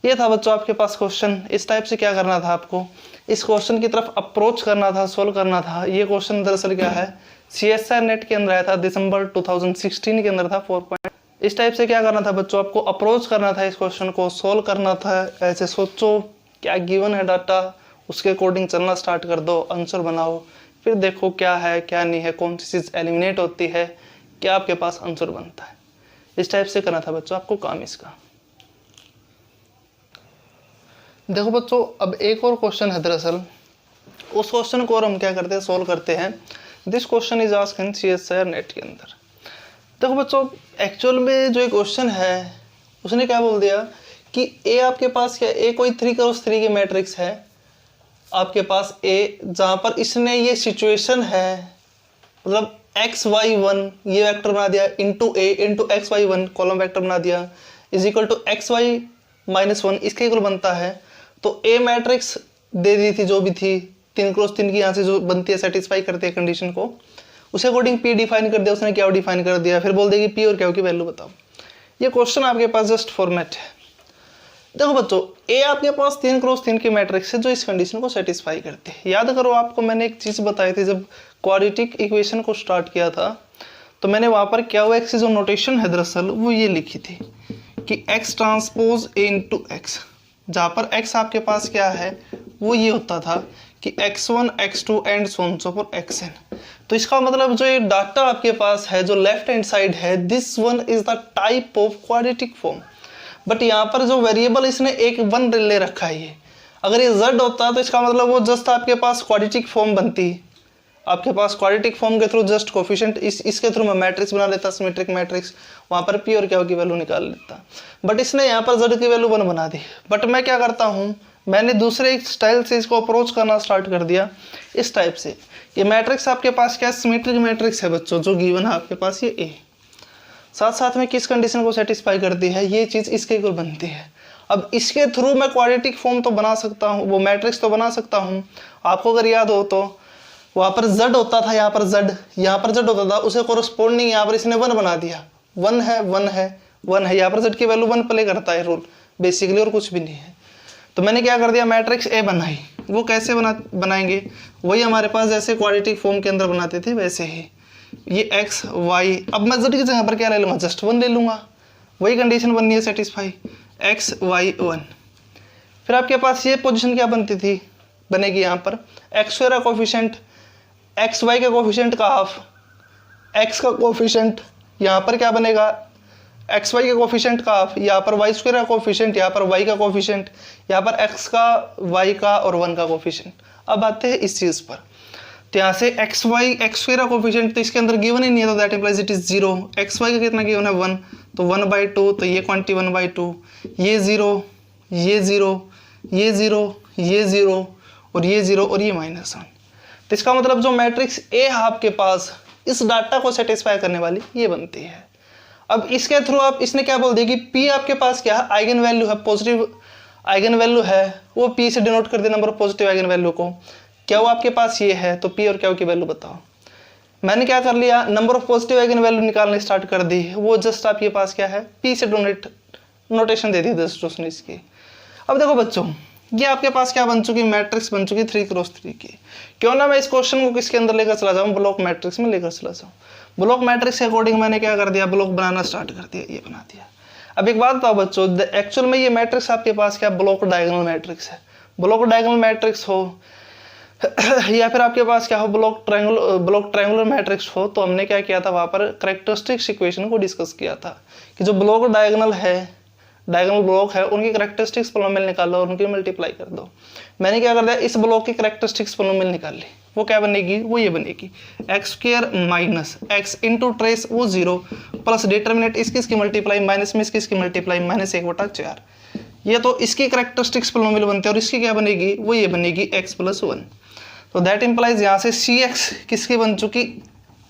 ये था बच्चों आपके पास क्वेश्चन। इस टाइप से क्या करना था आपको, इस क्वेश्चन की तरफ अप्रोच करना था, सोल्व करना था। ये क्वेश्चन दरअसल क्या है, CSIR नेट के अंदर आया था, दिसंबर 2016 के अंदर था 4 पॉइंट। इस टाइप से क्या करना था बच्चों, आपको अप्रोच करना था, इस क्वेश्चन को सोल्व करना था। ऐसे सोचो क्या गिवन है डाटा, उसके अकॉर्डिंग चलना स्टार्ट कर दो, आंसर बनाओ, फिर देखो क्या है क्या नहीं है, कौन सी चीज़ एलिमिनेट होती है, क्या आपके पास आंसर बनता है। इस टाइप से करना था बच्चों आपको काम इसका। देखो बच्चों अब एक और क्वेश्चन है, दरअसल उस क्वेश्चन को और हम क्या करते हैं, सोल्व करते हैं। This question is asked in CSIR net के अंदर। देखो बच्चों एक्चुअल में जो क्वेश्चन है उसने क्या बोल दिया कि ए आपके पास क्या, ए कोई 3 क्रॉस 3 की मैट्रिक्स है आपके पास ए, जहाँ पर इसने ये सिचुएशन है, मतलब xy1 ये वेक्टर बना दिया इंटू ए इंटू xy1 कॉलम वेक्टर बना दिया इज इक्वल टू xy -1 इसके इक्वल बनता है। तो ए मैट्रिक्स दे दी थी जो भी थी 3 क्रॉस 3 की, यहाँ से जो बनती है सेटिस्फाई करती है कंडीशन को, उसे अकॉर्डिंग पी डिफाइन कर दिया उसने, क्या डिफाइन कर दिया, फिर बोल देगी पी और क्या की वैल्यू बताओ। ये क्वेश्चन आपके पास जस्ट फॉर्मेट है। देखो बच्चों, ए आपके पास 3 क्रॉस 3 की मैट्रिक्स है जो इस कंडीशन को सेटिस्फाई करती है। याद करो, आपको मैंने एक चीज बताई थी जब क्वाड्रेटिक इक्वेशन को स्टार्ट किया था, तो मैंने वहां पर क्या हुआ, एक्स जो नोटेशन है दरअसल वो ये लिखी थी कि X transpose A into x, जहाँ पर एक्स आपके पास क्या है वो ये होता था कि x1 x2 and so on so for xn। तो इसका मतलब जो ये डाटा आपके पास है जो लेफ्ट हैंड साइड है, this one is the type of quadratic form. But यहाँ पर जो वेरिएबल इसने एक 1 ले रखा है, ये अगर ये z होता तो इसका मतलब वो जस्ट आपके पास क्वाड्रेटिक फॉर्म बनती, आपके पास क्वाड्रेटिक फॉर्म के थ्रू जस्ट कोफिशिएंट इसके थ्रू मैं मैट्रिक्स बना लेता, सिमेट्रिक मैट्रिक्स, वहाँ पर पी और क्या की वैल्यू निकाल लेता। बट इसने यहाँ पर z की वैल्यू 1 बना दी। बट मैं क्या करता हूँ, मैंने दूसरे स्टाइल से इसको अप्रोच करना स्टार्ट कर दिया, इस टाइप से। ये मैट्रिक्स आपके पास क्या सिमेट्रिक मैट्रिक्स है बच्चों, जो गिवन है आपके पास ये ए, साथ साथ में किस कंडीशन को सेटिस्फाई करती है, ये चीज़ इसके इक्वल बनती है। अब इसके थ्रू मैं क्वाड्रेटिक फॉर्म तो बना सकता हूँ, वो मैट्रिक्स तो बना सकता हूँ। आपको अगर याद हो तो वहाँ पर z होता था, यहाँ पर z होता था, उसे कोरस्पोंडिंग यहाँ पर इसने 1 बना दिया। 1 है 1 है 1 है, यहाँ पर z की वैल्यू 1 प्ले करता है रोल बेसिकली, और कुछ भी नहीं है। तो मैंने क्या कर दिया, मैट्रिक्स ए बनाई। वो कैसे बनाएंगे, वही हमारे पास जैसे क्वाड्रेटिक फॉर्म के अंदर बनाते थे वैसे ही। ये x y, अब मैं z की जगह पर क्या ले लूँगा, जस्ट 1 ले लूँगा, वही कंडीशन बननी है सेटिस्फाई, x y 1। फिर आपके पास ये पोजीशन क्या बनती थी, बनेगी यहाँ पर x का कोफिशिएंट, एक्स वाई के कोफिशिएंट का हाफ, एक्स का कोफिशिएंट यहाँ पर क्या बनेगा, एक्स वाई के कोफिशिएंट का हाफ, यहाँ पर वाई स्क्वायर का कोफिशिएंट, यहाँ पर वाई का कोफिशिएंट, यहाँ पर एक्स का, वाई का और 1 का कोफिशिएंट। अब आते हैं इस चीज़ पर, तो यहाँ से एक्स वाई एक्स स्क्वायर का कोफिशिएंट तो इसके अंदर गिवन ही नहीं है, तो that implies it is 0। X Y का कितना गिवन है 1, तो 1/2, तो ये क्वांटिटी 1/2, ये 0 ये 0 ये 0 ये 0 और ये 0 और ये -1। तो इसका मतलब जो मैट्रिक्स ए है आपके पास, इस डाटा को सेटिस्फाई करने वाली ये बनती है। अब इसके थ्रू आप, इसने क्या बोल दिया कि पी आपके पास क्या है, आइगन वैल्यू है, पॉजिटिव आइगन वैल्यू है, वो पी से डिनोट कर दे number of positive eigen value को। क्या वो आपके पास ये है, तो पी और क्या की वैल्यू बताओ। मैंने क्या कर लिया, number of positive eigen value निकालने स्टार्ट कर दी, वो जस्ट आपके पास क्या है, पी से नोटेशन दे दी जस्ट उसने इसकी। अब देखो बच्चों, ये आपके पास क्या बन चुकी, मैट्रिक्स बन चुकी 3x3 की। क्यों ना मैं इस क्वेश्चन को किसके अंदर लेकर चला जाऊं, ब्लॉक मैट्रिक्स में लेकर चला जाऊं। ब्लॉक मैट्रिक्स के अकॉर्डिंग मैंने क्या कर दिया, ब्लॉक बनाना स्टार्ट कर दिया, ये बना दिया। अब एक बात बताओ बच्चों, एक्चुअल में ये मैट्रिक्स आपके पास क्या ब्लॉक डायगोनल मैट्रिक्स है। ब्लॉक डायगोनल मैट्रिक्स हो या फिर आपके पास क्या हो, ब्लॉक ट्रायंगुलर मैट्रिक्स हो, तो हमने क्या किया था, वहां पर कैरेक्टरिस्टिक्स इक्वेशन को डिस्कस किया था कि जो ब्लॉक डायगोनल ब्लॉक है उनकी कैरेक्टरिस्टिक्स पोलिनोमियल निकालो और उनकी मल्टीप्लाई कर दो। मैंने क्या कर दिया, इस ब्लॉक की कैरेक्टरिस्टिक्स पोलिनोमियल निकाल ली। वो क्या बनेगी, वो ये बनेगी x² minus x into trace वो 0 प्लस डिटर्मिनेंट इसकी मल्टीप्लाई माइनस में इसकी मल्टीप्लाई -1/4। ये तो इसकी कैरेक्टरिस्टिक्स पोलिनोमियल बनते हैं, और इसकी क्या बनेगी, वो ये बनेगी x+1। तो दैट इंप्लाइज यहाँ से cx किसकी बन चुकी,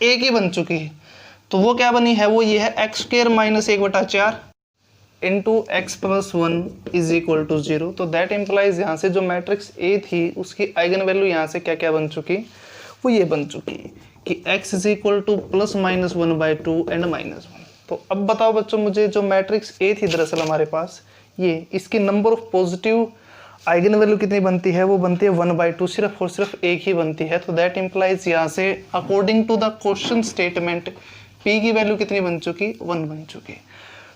a की बन चुकी है। तो वो क्या बनी है, वो ये है x² minus 1/4 into x+1 is equal to 0। तो दैट इम्प्लाइज यहाँ से जो मैट्रिक्स ए थी उसकी आइगन वैल्यू यहाँ से क्या क्या बन चुकी, वो ये बन चुकी कि x is equal to +-1/2 and -1। तो अब बताओ बच्चों, मुझे जो मैट्रिक्स ए थी दरअसल हमारे पास, ये इसकी number of positive eigen value कितनी बनती है, वो बनती है 1/2, सिर्फ और सिर्फ एक ही बनती है। तो दैट इम्प्लाइज यहाँ से according to the question statement p की वैल्यू कितनी बन चुकी, 1 बन चुकी।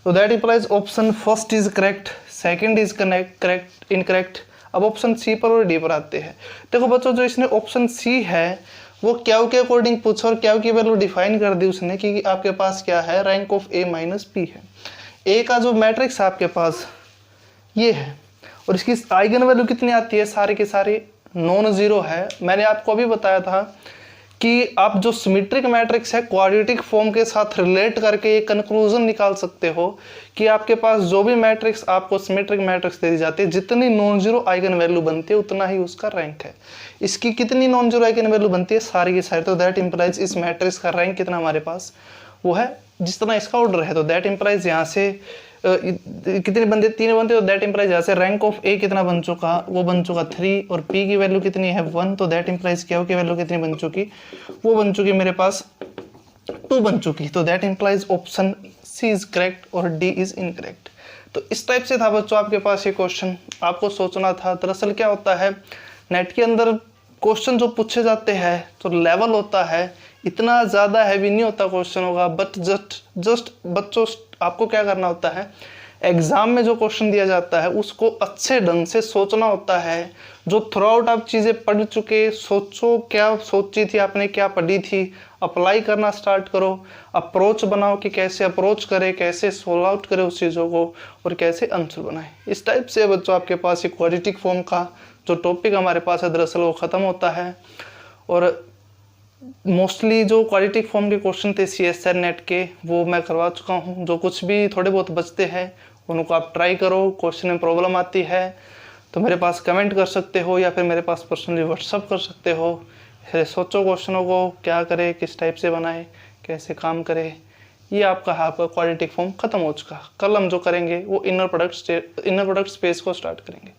तो that implies option first is correct, second is correct incorrect. अब ऑप्शन सी पर और डी पर आते हैं। देखो बच्चों, जो इसने ऑप्शन सी है वो क्या के अकॉर्डिंग पूछा और क्या की वैल्यू डिफाइन कर दी उसने कि आपके पास क्या है, rank of A minus P है। ए का जो मैट्रिक्स है आपके पास ये है, और इसकी आइगन वैल्यू कितनी आती है, सारे के सारे नॉन जीरो है। मैंने आपको अभी बताया था कि आप जो सिमेट्रिक मैट्रिक्स है क्वाड्रेटिक फॉर्म के साथ रिलेट करके ये कंक्लूजन निकाल सकते हो कि आपके पास जो भी मैट्रिक्स आपको सिमेट्रिक मैट्रिक्स दे दी जाती है, जितनी नॉन जीरो आइगन वैल्यू बनती है उतना ही उसका रैंक है। इसकी कितनी नॉन जीरो आइगन वैल्यू बनती है, सारी की सारी। तो दैट इंप्लाइज इस मैट्रिक्स का रैंक कितना हमारे पास, वो है जिस तरह इसका ऑर्डर है। तो दैट इंप्लाइज यहाँ से कितने बनते, 3 बनते। तो दैट इंप्लाइज यहाँ से रैंक ऑफ ए कितना बन चुका, वो बन चुका 3, और पी की वैल्यू कितनी है 1। तो दैट इंप्लाइज क्या की वैल्यू कितनी बन चुकी, वो बन चुकी मेरे पास 2 बन चुकी। तो that implies option C is correct और डी इज इनकरेक्ट। तो तो इस टाइप से था बच्चों आपके पास ये क्वेश्चन, आपको सोचना था। दरअसल क्या होता है, नेट के अंदर क्वेश्चन जो पूछे जाते हैं तो लेवल होता है, इतना ज़्यादा हैवी नहीं होता क्वेश्चन होगा, बट जस्ट बच्चों आपको क्या करना होता है, एग्जाम में जो क्वेश्चन दिया जाता है उसको अच्छे ढंग से सोचना होता है। जो थ्रू आउट आप चीज़ें पढ़ चुके, सोचो क्या सोची थी आपने, क्या पढ़ी थी, अप्लाई करना स्टार्ट करो, अप्रोच बनाओ कि कैसे अप्रोच करें, कैसे सोल्व आउट करें उस चीज़ों को, और कैसे आंसर बनाएं। इस टाइप से बच्चों आपके पास एक क्वाड्रेटिक फॉर्म का जो टॉपिक हमारे पास है दरअसल वो ख़त्म होता है। और मोस्टली जो क्वाड्रेटिक फॉर्म के क्वेश्चन थे CSR नेट के वो मैं करवा चुका हूँ। जो कुछ भी थोड़े बहुत बचते हैं उनको आप ट्राई करो। क्वेश्चन में प्रॉब्लम आती है तो मेरे पास कमेंट कर सकते हो या फिर मेरे पास पर्सनली व्हाट्सअप कर सकते हो। फिर सोचो क्वेश्चनों को क्या करें, किस टाइप से बनाए, कैसे काम करें। ये आपका क्वाड्रेटिक फॉर्म खत्म हो चुका। कल हम जो करेंगे वो इनर प्रोडक्ट स्पेस को स्टार्ट करेंगे।